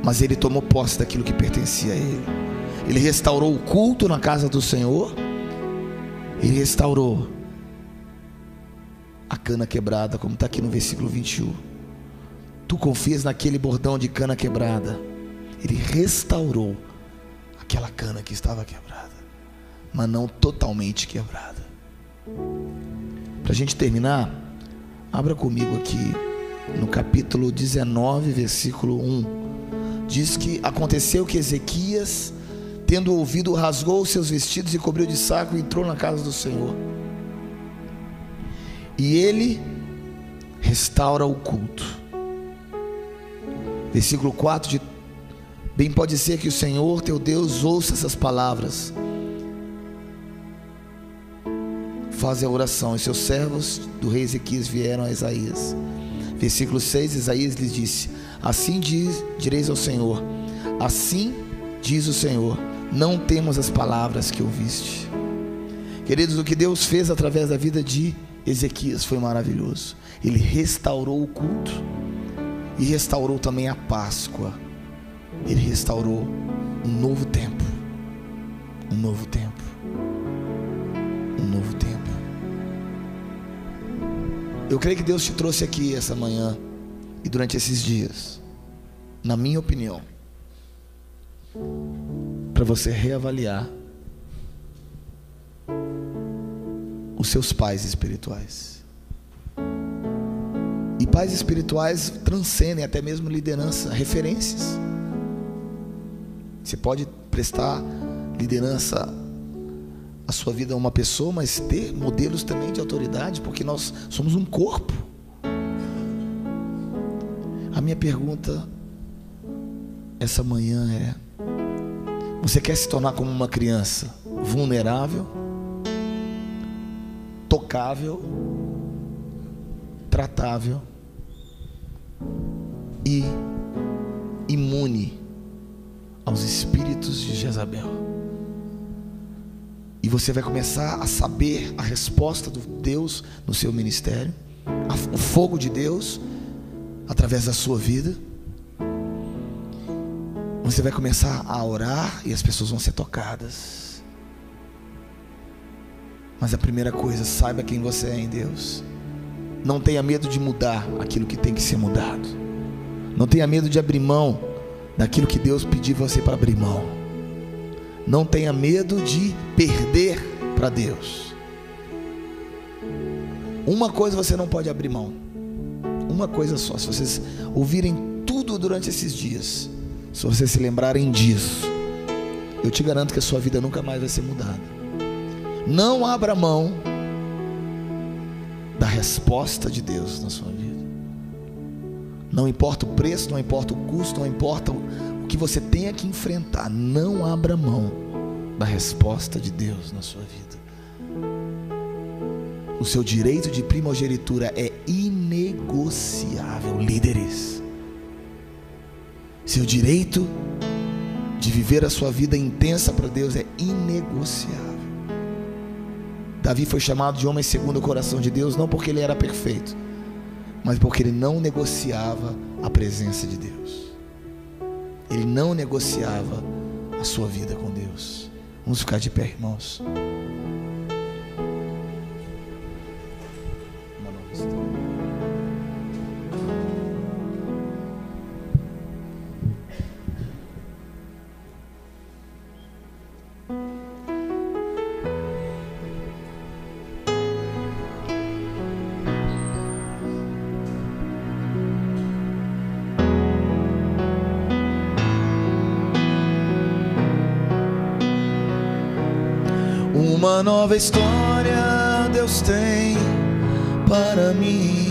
mas ele tomou posse daquilo que pertencia a ele. Ele restaurou o culto na casa do Senhor. Ele restaurou a cana quebrada, como está aqui no versículo 21. Tu confias naquele bordão de cana quebrada. Ele restaurou aquela cana que estava quebrada, mas não totalmente quebrada. Para a gente terminar, abra comigo aqui no capítulo 19, versículo 1, diz que aconteceu que Ezequias, tendo ouvido, rasgou os seus vestidos e cobriu de saco e entrou na casa do Senhor. E ele restaura o culto. Versículo 4: bem pode ser que o Senhor teu Deus ouça essas palavras. Faz a oração. E seus servos do rei Ezequias vieram a Isaías. Versículo 6: Isaías lhes disse: assim direis ao Senhor, assim diz o Senhor, não temos as palavras que ouviste. Queridos, o que Deus fez através da vida de Ezequias foi maravilhoso. Ele restaurou o culto e restaurou também a Páscoa. Ele restaurou um novo tempo, um novo tempo, um novo tempo. Eu creio que Deus te trouxe aqui essa manhã e durante esses dias, na minha opinião, para você reavaliar os seus pais espirituais. E pais espirituais transcendem até mesmo liderança, referências. Você pode prestar liderança a sua vida a uma pessoa, mas ter modelos também de autoridade, porque nós somos um corpo. A minha pergunta essa manhã é: você quer se tornar como uma criança vulnerável, tocável, tratável e imune aos espíritos de Jezabel? E você vai começar a saber a resposta de Deus no seu ministério, o fogo de Deus através da sua vida. Você vai começar a orar e as pessoas vão ser tocadas. Mas a primeira coisa, saiba quem você é em Deus. Não tenha medo de mudar aquilo que tem que ser mudado. Não tenha medo de abrir mão daquilo que Deus pediu você para abrir mão. Não tenha medo de perder para Deus. Uma coisa você não pode abrir mão, uma coisa só. Se vocês ouvirem tudo durante esses dias, se vocês se lembrarem disso, eu te garanto que a sua vida nunca mais vai ser mudada. Não abra mão da resposta de Deus na sua vida. Não importa o preço, não importa o custo, não importa o que você tenha que enfrentar, não abra mão da resposta de Deus na sua vida. O seu direito de primogenitura é inegociável, líderes. Seu direito de viver a sua vida intensa para Deus é inegociável. Davi foi chamado de homem segundo o coração de Deus, não porque ele era perfeito, mas porque ele não negociava a presença de Deus. Ele não negociava a sua vida com Deus. Vamos ficar de pé, irmãos. Uma nova história. Uma nova história Deus tem para mim.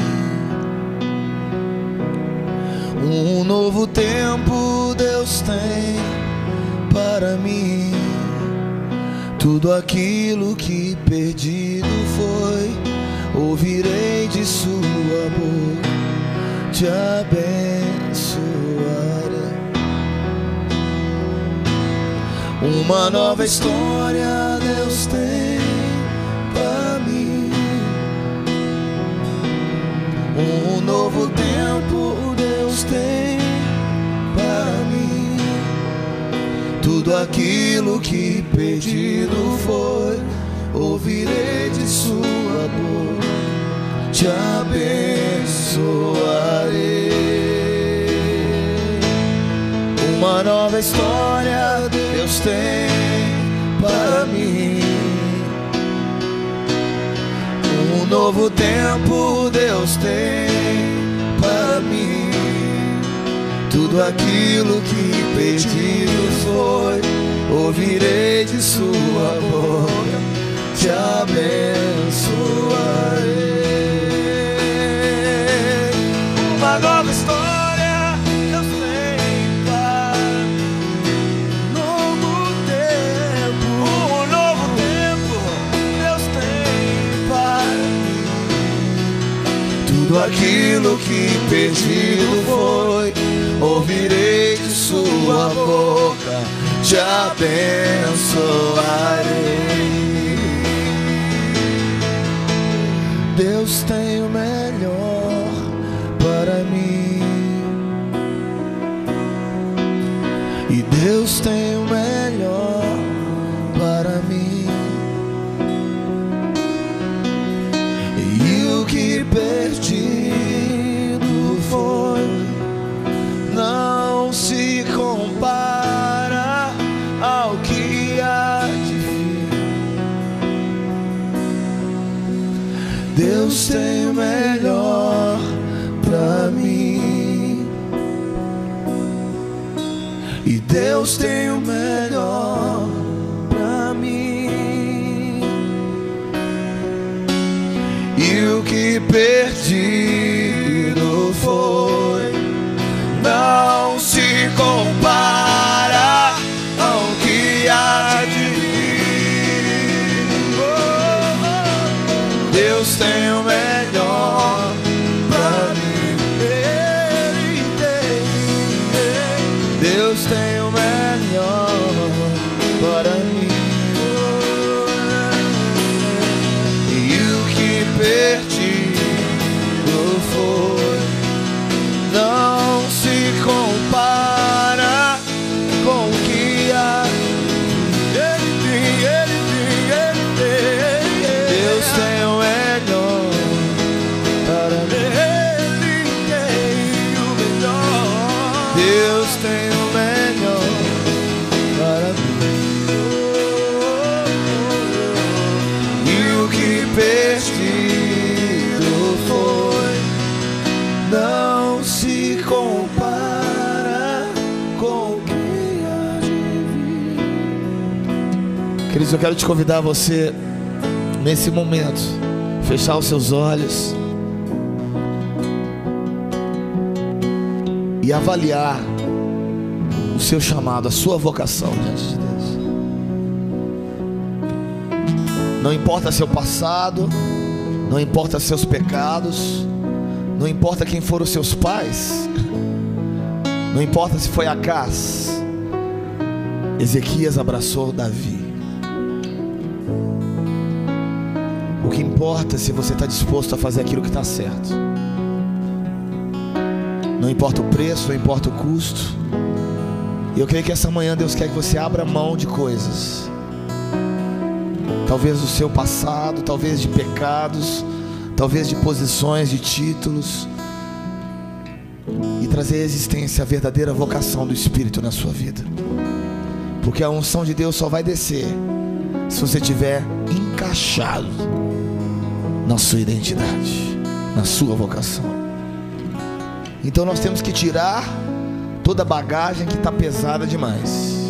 Um novo tempo Deus tem para mim. Tudo aquilo que perdido foi, ouvirei de sua boca, te abençoarei. Uma nova história Deus tem para mim. Um novo tempo Deus tem para mim. Tudo aquilo que perdido foi, ouvirei de sua boca, te abençoarei. Uma nova história Deus tem para mim. Um novo tempo Deus tem para Tudo aquilo que pedido foi, ouvirei de sua boca, te abençoarei. Uma nova história Deus tem para mim. Novo tempo, um novo tempo Deus tem para mim. Tudo aquilo que pedido foi, ouvirei de sua boca, te abençoarei. Deus tem o melhor para mim, e Deus tem o melhor para mim. E o que perdido foi, não se compara ao que há de vir. Deus tem o melhor pra mim, e Deus tem o melhor pra mim. E o que perdido foi, não se compara ao que há de vir. Deus tem o melhor para mim. Ele tem. Deus tem o melhor para mim. E o que perdido foi, não se compara com o que há. Ele tem. Deus tem o melhor para mim. Ele tem o melhor. Deus tem o melhor para mim. E o que perdido foi, não se compara com o que há de vir. Queridos, eu quero te convidar a você, nesse momento, fechar os seus olhos e avaliar o seu chamado, a sua vocação diante de Deus. Não importa seu passado, não importa seus pecados, não importa quem foram os seus pais, não importa se foi Acás. Ezequias abraçou Davi. O que importa é se você está disposto a fazer aquilo que está certo. Não importa o preço, não importa o custo. E eu creio que essa manhã Deus quer que você abra mão de coisas, talvez do seu passado, talvez de pecados, talvez de posições, de títulos, e trazer à existência a verdadeira vocação do Espírito na sua vida. Porque a unção de Deus só vai descer se você estiver encaixado na sua identidade, na sua vocação. Então nós temos que tirar toda a bagagem que está pesada demais.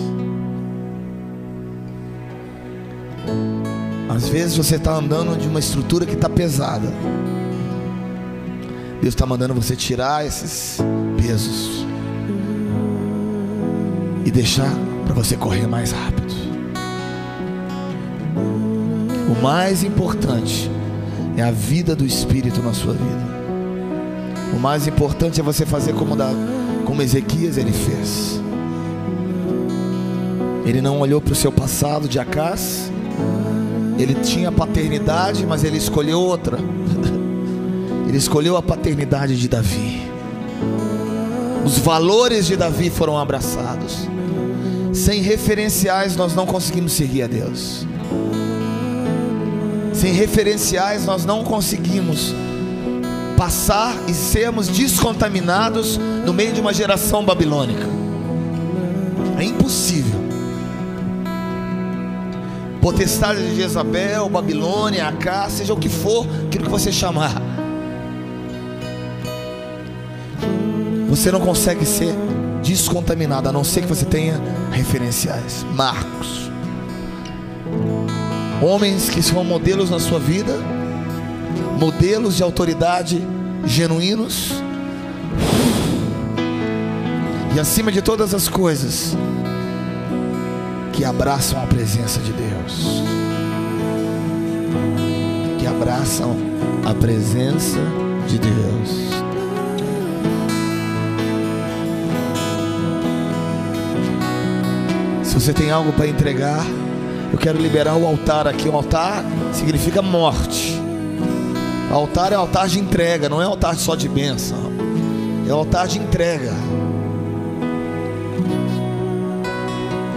Às vezes você está andando de uma estrutura que está pesada. Deus está mandando você tirar esses pesos e deixar para você correr mais rápido. O mais importante é a vida do Espírito na sua vida. O mais importante é você fazer como Ezequias ele fez. Ele não olhou para o seu passado de Acás. Ele tinha paternidade, mas ele escolheu outra. Ele escolheu a paternidade de Davi. Os valores de Davi foram abraçados. Sem referenciais nós não conseguimos seguir a Deus. Sem referenciais nós não conseguimos passar e sermos descontaminados no meio de uma geração babilônica. É impossível. Potestade de Jezabel, Babilônia, Acás, seja o que for, aquilo que você chamar. você não consegue ser descontaminado, a não ser que você tenha referenciais. Marcos. Homens que são modelos na sua vida, modelos de autoridade genuínos, e acima de todas as coisas, que abraçam a presença de Deus, que abraçam a presença de Deus. Se você tem algo para entregar, eu quero liberar o altar aqui. O altar significa morte. O altar é altar de entrega, não é altar só de bênção, é altar de entrega.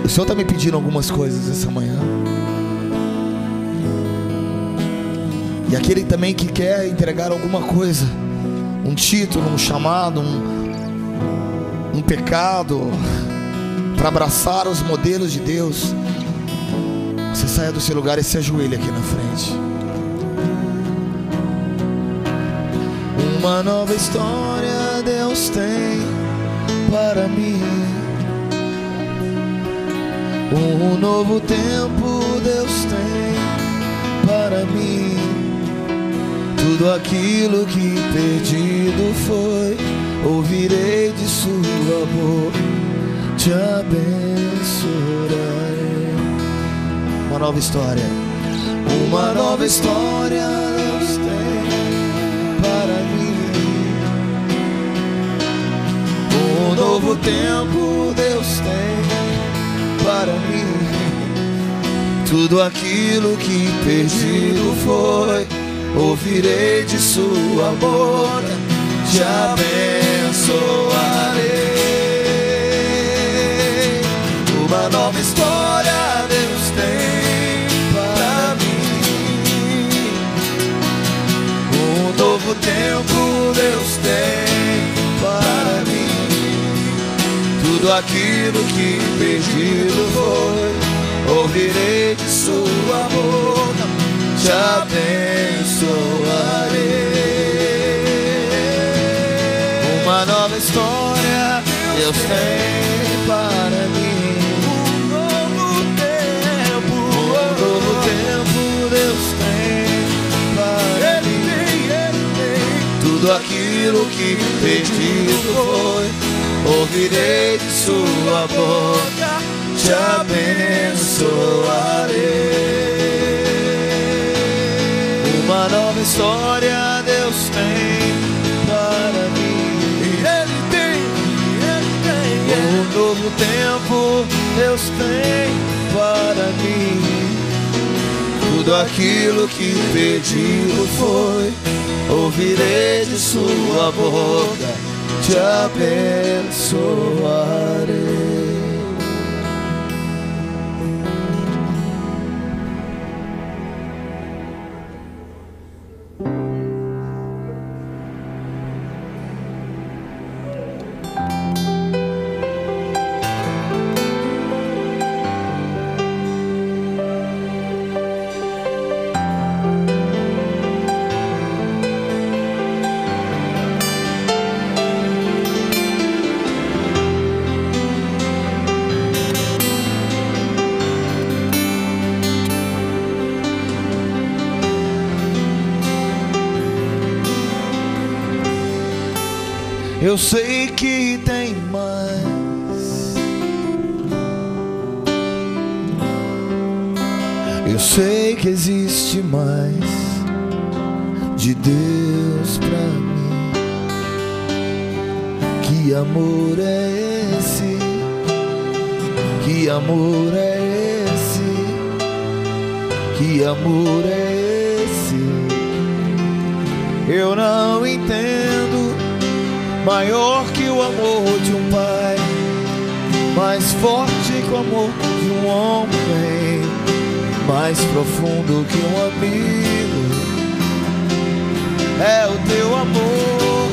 O Senhor está me pedindo algumas coisas essa manhã. E aquele também que quer entregar alguma coisa, um título, um chamado, um pecado, para abraçar os modelos de Deus, você saia do seu lugar e se ajoelhe aqui na frente. Uma nova história Deus tem para mim, um novo tempo Deus tem para mim. Tudo aquilo que perdido foi, ouvirei de sua boca, te abençoarei. Uma nova história, uma nova história Deus tem para mim. Um novo tempo Deus tem para mim. Tudo aquilo que perdido foi, ouvirei de sua boca, te abençoarei. Uma nova história Deus tem para mim. Um novo tempo Deus tem para mim. Tudo aquilo que perdido foi, ouvirei de sua boca, te abençoarei. Uma nova história Deus tem para mim. Um novo tempo Deus tem para mim. Tudo aquilo que perdido foi, ouvirei de sua boca, te abençoarei. Uma nova história Deus tem para mim. Ele tem. Um novo tempo Deus tem para mim. Tudo aquilo que perdido foi, ouvirei de sua boca, te abençoarei. Eu sei que tem mais. Eu sei que existe mais de Deus pra mim. Que amor é esse? Que amor é esse? Que amor é esse? Eu não entendo. Maior que o amor de um pai, mais forte que o amor de um homem, mais profundo que um amigo. É o teu amor,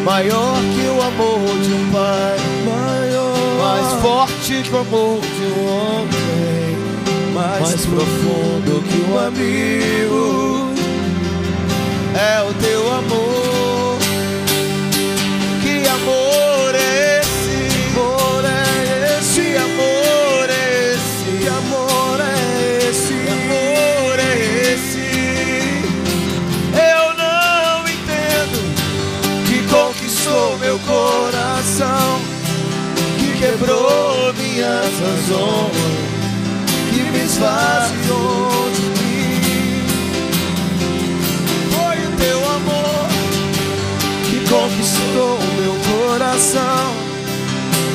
maior que o amor de um pai, mais forte que o amor de um homem, mais profundo que um amigo. É o teu amor. Amor quebrou minhas razões, que me esvaziou de mim. Foi o teu amor que conquistou meu coração,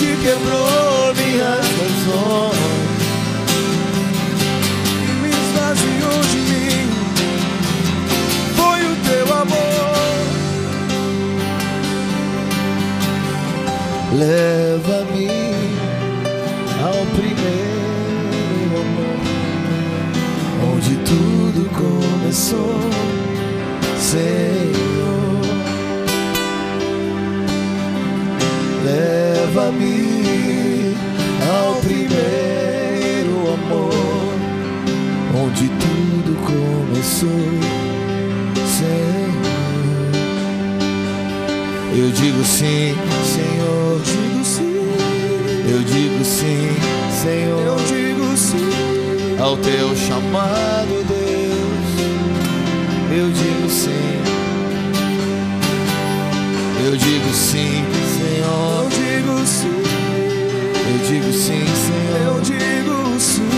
que quebrou minhas razões, que me esvaziou de mim. Foi o teu amor. Leva-me ao primeiro amor, onde tudo começou, Senhor. Leva-me ao primeiro amor, onde tudo começou, Senhor. Eu digo sim, Senhor. Eu digo sim. Eu digo sim, Senhor. Eu digo sim ao teu chamado, Deus. Eu digo sim. Eu digo sim, Senhor. Eu digo sim. Eu digo sim, Senhor. Eu digo sim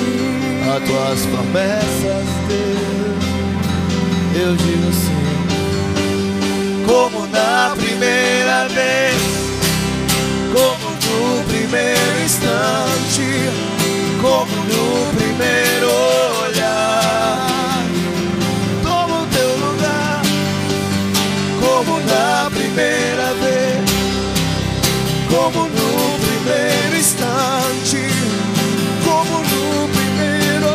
a tuas promessas, Deus. Eu digo sim. Como na primeira vez, como no primeiro instante, como no primeiro olhar. Toma o teu lugar, como na primeira vez, como no primeiro instante, como no primeiro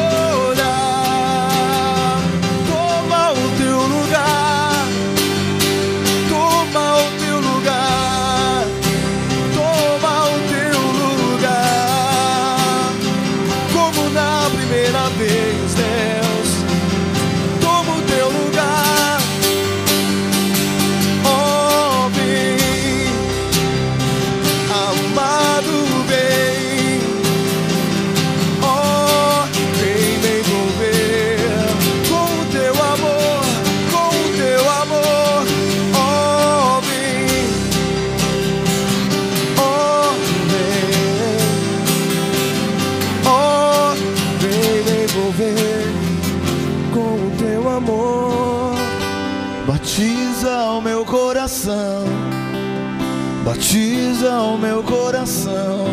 olhar. Toma o teu lugar, toma o teu lugar, toma o teu lugar, como na primeira vez, Deus. Toma o teu lugar, oh bem, amado bem, oh vem me envolver com o teu amor, com o teu amor, oh vem, oh vem me envolver com o teu amor. Batiza o meu coração, batiza o meu coração,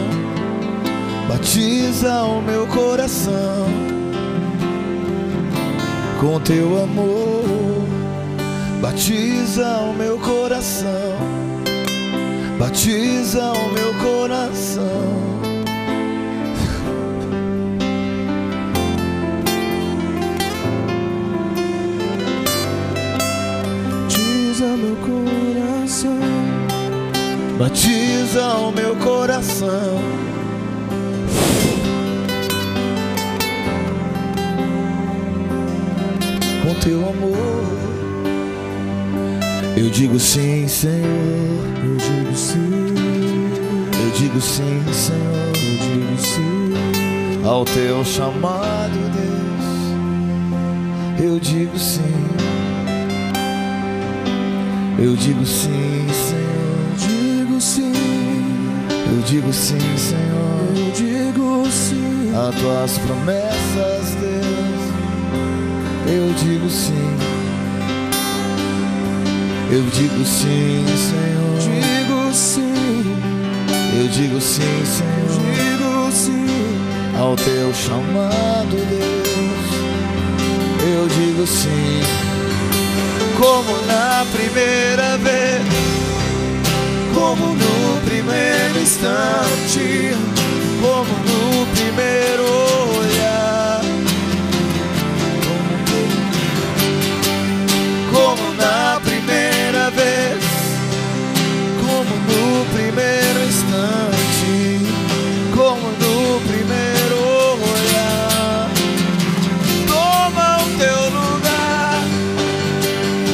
batiza o meu coração com teu amor. Batiza o meu coração, batiza o meu coração. Batiza meu coração, batiza o meu coração. Com teu amor. Eu digo sim, Senhor. Eu digo sim. Eu digo sim, Senhor. Eu digo sim ao teu chamado, Deus. Eu digo sim. Eu digo sim, Senhor. Eu digo sim. Eu digo sim, Senhor. Eu digo sim a tuas promessas, Deus. Eu digo sim. Eu digo sim, Senhor. Digo sim. Eu digo sim, Senhor. Digo sim ao teu chamado, Deus. Eu digo sim. Como na primeira vez, como no primeiro instante, como no primeiro olhar, como na primeira vez, como no primeiro instante, como no primeiro olhar. Toma o teu lugar,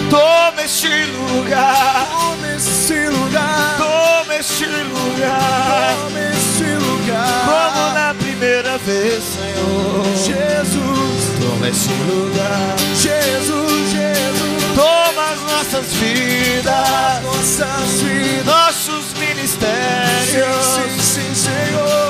toma este lugar, toma este lugar, toma este lugar, toma este lugar. Como na primeira vez, Senhor Jesus, toma este lugar, Jesus, Jesus. Toma as nossas vidas, nossos ministérios. Sim, sim, sim, Senhor.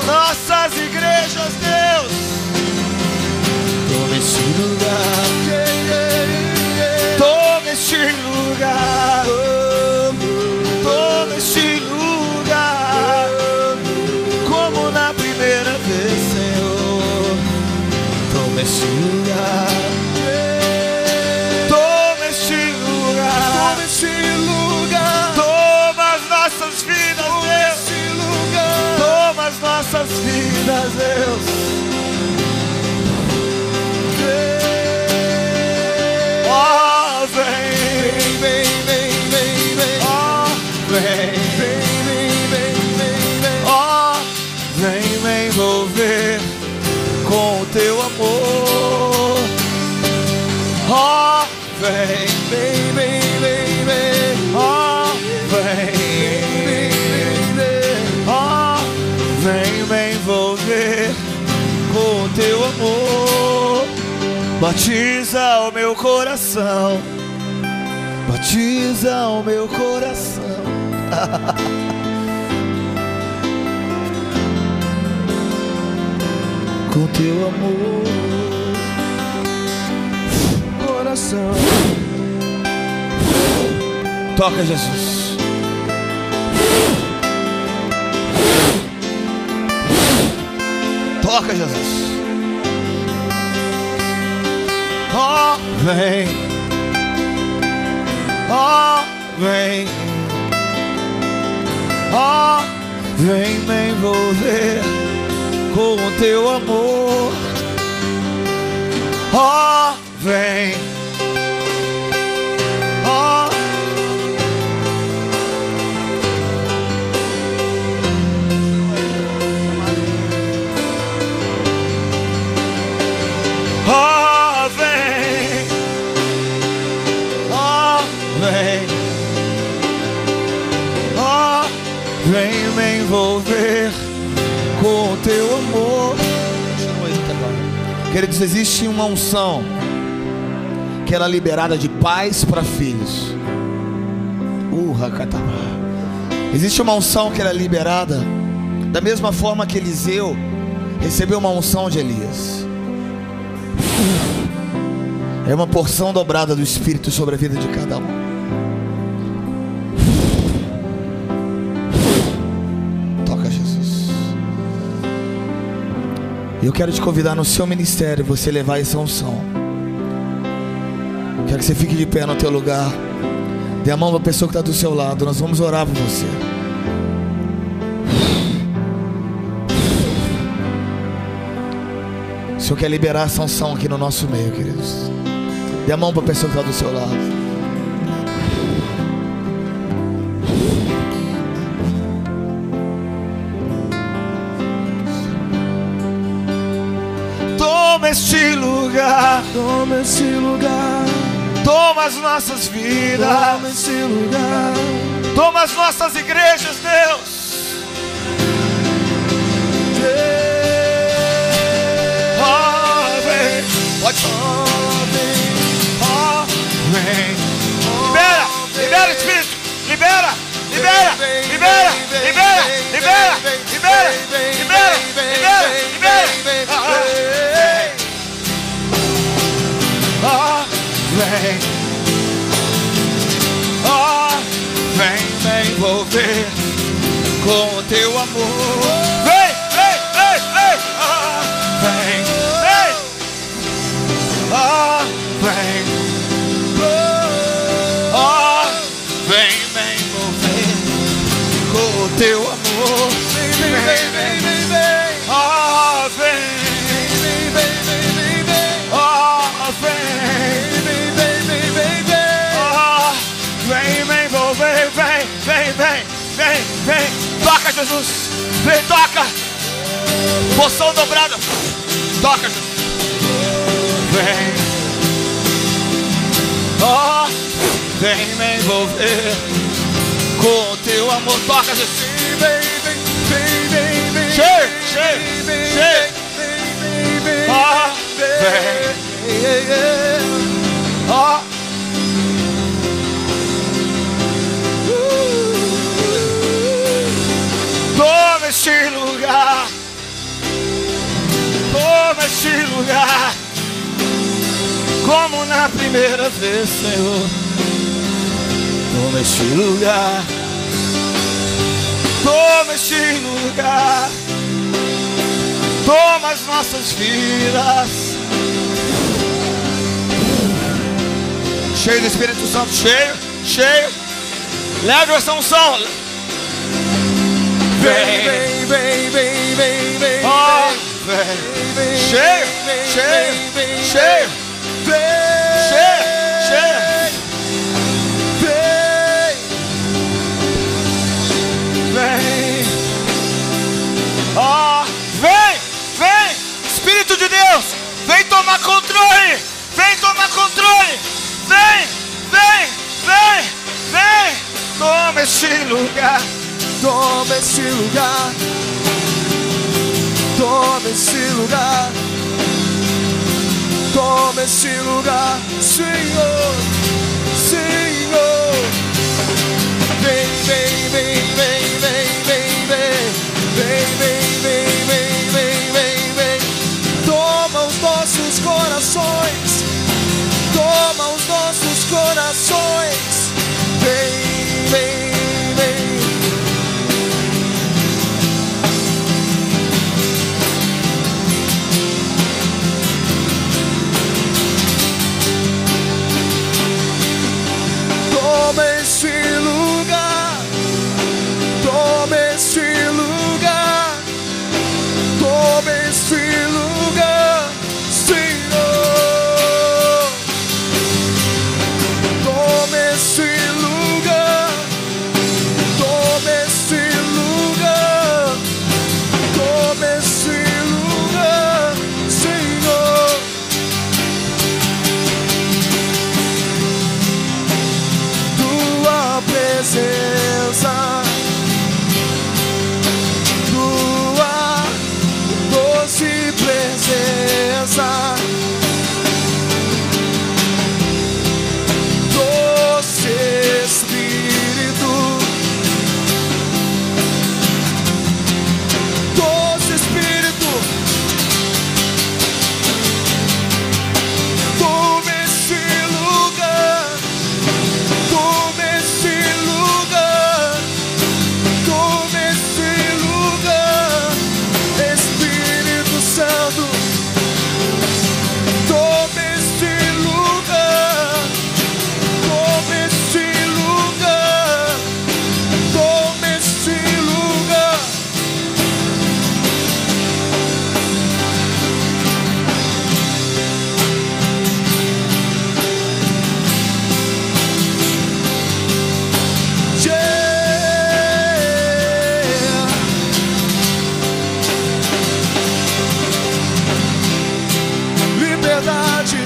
vidas, Deus. Oh, vem, vem, vem, vem, vem. Oh, vem, vem, vem, vem, vem, vem. Oh, vem me envolver com o teu amor. Oh, vem, vem, vem, vem, vem. Oh, vem, vem, vem, vem. Oh, vem me envolver com o teu amor. Batiza o meu coração, batiza o meu coração. Com teu amor, coração. Toca, Jesus. Toca, Jesus. Oh, vem. Oh, vem. Oh, vem me envolver com o teu amor. Oh, vem. Oh, oh, vem. Oh, vem. Oh, vem me envolver com o teu amor. Queridos, existe uma unção que ela é liberada de pais para filhos. Existe uma unção que ela é liberada da mesma forma que Eliseu recebeu uma unção de Elias. É uma porção dobrada do Espírito sobre a vida de cada um. Eu quero te convidar no seu ministério, você levar essa unção. Quero que você fique de pé no teu lugar. Dê a mão para a pessoa que está do seu lado. Nós vamos orar por você. O Senhor quer liberar essa unção aqui no nosso meio, queridos. Dê a mão para a pessoa que está do seu lado. Toma este lugar, toma esse lugar, toma as nossas vidas, toma esse lugar, toma as nossas igrejas, Deus. Oh, vem, pode, oh, vem, oh, vem, libera, libera, Espírito, libera, libera, libera, libera, libera, libera, libera, libera, libera. Oh, vem, oh, vem me envolver com o teu amor. Vem, vem, vem, vem, oh, vem, vem, oh, vem, oh, vem me envolver com o teu amor. Vem, vem, vem, vem, vem, vem, oh, vem, vem, vem, vem, vem, vem, oh, vem. Vem, vem, vem, vem. Toca, Jesus. Vem, toca. Porção dobrada. Toca, Jesus. Vem. Oh, vem me envolver com o teu amor. Toca, Jesus. Vem, vem, vem, vem, vem. Cheio, cheio, cheio. Oh, vem. Oh. Toma este lugar, toma este lugar, como na primeira vez, Senhor. Toma este lugar, toma este lugar, toma as nossas vidas. Cheio do Espírito Santo, cheio, cheio. Leve essa unção. Vem, vem, vem, vem, vem, vem. Cheio, cheio, cheio, cheio, cheio. Vem, ó, vem, vem, Espírito de Deus, vem tomar controle, vem tomar controle, vem, vem, vem, vem, toma esse lugar, Toma esse lugar. Toma esse lugar. Toma esse lugar, Senhor, Senhor. Vem, vem, vem, vem, vem, vem, vem. Vem, vem, vem, vem, vem, vem, vem. Toma os nossos corações. Toma os nossos corações. Vem, vem, vem. Toma esse lugar, toma esse lugar, toma esse lugar, Senhor. Toma esse lugar, toma esse lugar, toma esse lugar, Senhor. Tua presença, tua doce presença, doce Espírito, doce Espírito, toma esse lugar. Toma esse lugar, toma esse lugar, Espírito Santo. Toma esse lugar, toma esse lugar, toma esse lugar. Liberdade,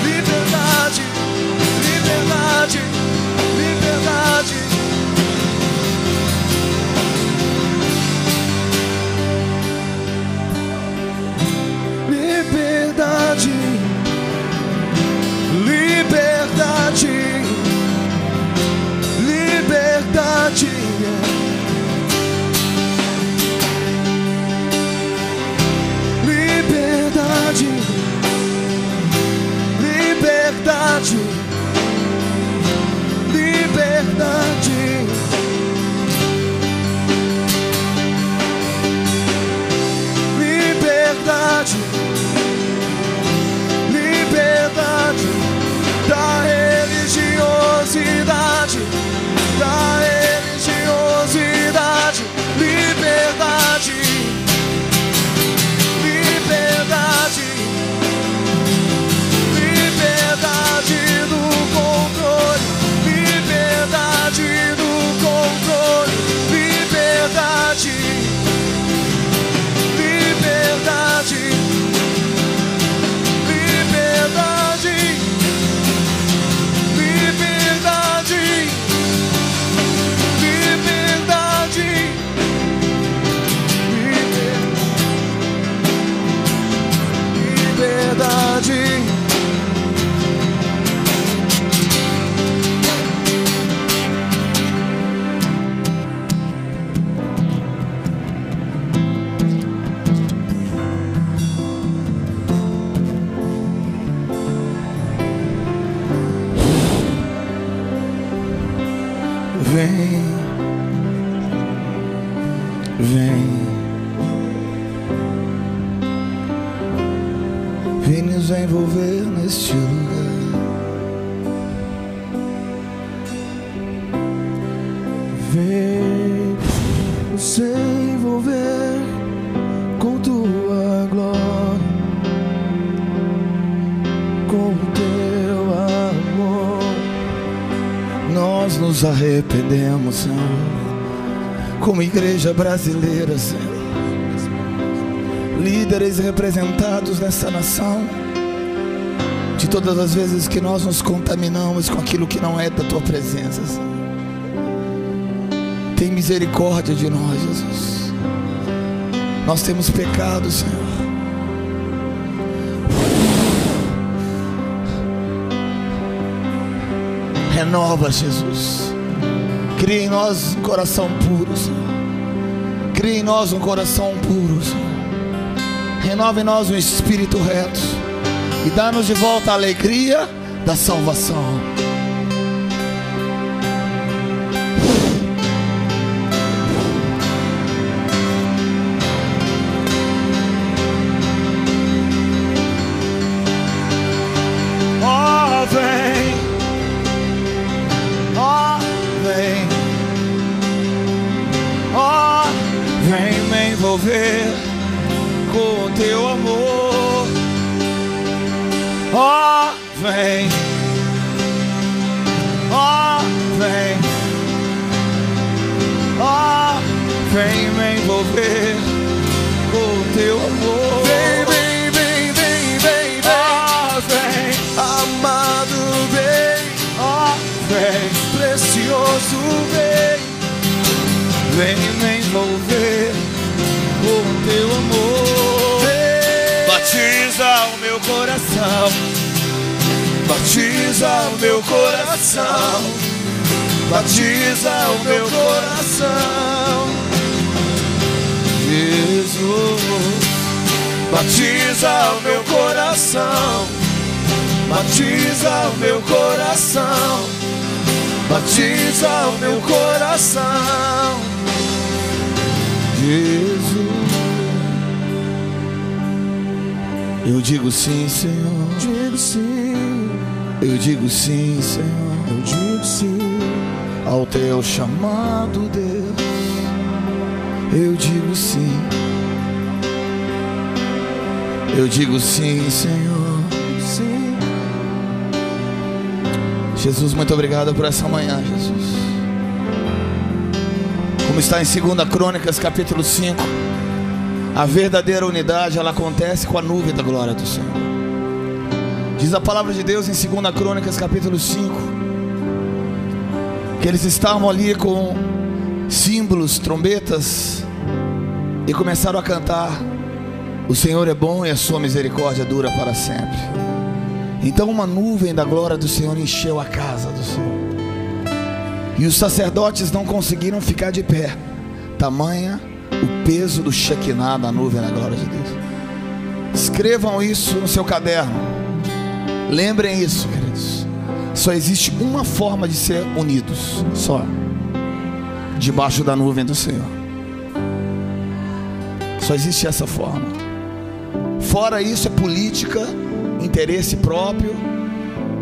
liberdade, liberdade, liberdade. Liberdade, liberdade, liberdade. Liberdade, liberdade, liberdade. Liberdade, liberdade da religiosidade, da religiosidade. Liberdade, liberdade, liberdade do controle, liberdade do controle, liberdade, liberdade, liberdade, liberdade, liberdade, liberdade. Vem, vem, vem nos envolver neste lugar. Vem nos envolver com tua glória. nos arrependemos, Senhor, como igreja brasileira, Senhor, líderes representados nessa nação, de todas as vezes que nós nos contaminamos com aquilo que não é da Tua presença, Senhor. Tem misericórdia de nós, Jesus. Nós temos pecado, Senhor. Renova, Jesus. Cria em nós um coração puro, Senhor. Cria em nós um coração puro, Senhor. Renova em nós um espírito reto e dá-nos de volta a alegria da salvação. Vem me envolver com o Teu amor. Oh, vem. Oh, vem. Oh, vem me envolver com o Teu amor. Vem, vem, vem, vem, vem, vem. Oh, vem, amado, vem. Oh, vem, precioso, vem. Vem me envolver com o Teu amor. Vem. Batiza o meu coração. Batiza o meu coração. Batiza o meu coração. Jesus. Batiza o meu coração. Batiza o meu coração. Batiza o meu coração. Jesus, eu digo sim, Senhor. Digo sim. Eu digo sim, Senhor. Eu digo sim ao Teu chamado, Deus. Eu digo sim. Eu digo sim, Senhor. Sim. Jesus, muito obrigado por essa manhã, Jesus. Como está em 2 Crônicas capítulo 5, a verdadeira unidade, ela acontece com a nuvem da glória do Senhor. Diz a palavra de Deus em 2 Crônicas capítulo 5 que eles estavam ali com símbolos, trombetas, e começaram a cantar: o Senhor é bom e a sua misericórdia dura para sempre. Então uma nuvem da glória do Senhor encheu a casa do Senhor, e os sacerdotes não conseguiram ficar de pé, tamanha o peso do Shekinah, da nuvem da glória de Deus. Escrevam isso no seu caderno. Lembrem isso, queridos. Só existe uma forma de ser unidos, só: debaixo da nuvem do Senhor. Só existe essa forma. Fora isso é política, interesse próprio,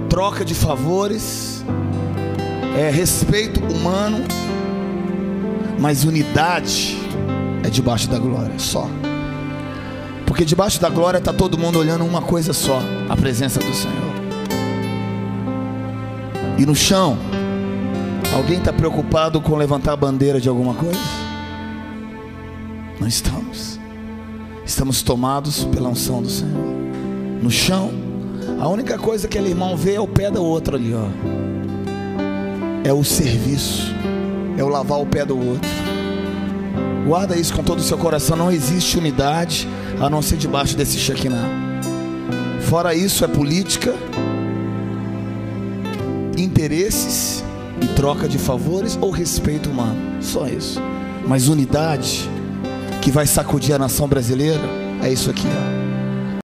troca de favores, é respeito humano, mas unidade é debaixo da glória, só. Porque debaixo da glória está todo mundo olhando uma coisa só: a presença do Senhor. E no chão, alguém está preocupado com levantar a bandeira de alguma coisa? Não estamos. Estamos tomados pela unção do Senhor. No chão, a única coisa que aquele irmão vê é o pé do outro ali, ó. É o serviço, é o lavar o pé do outro. Guarda isso com todo o seu coração. Não existe unidade a não ser debaixo desse Shekinah. Fora isso é política, interesses e troca de favores ou respeito humano, só isso. Mas unidade que vai sacudir a nação brasileira é isso aqui, ó.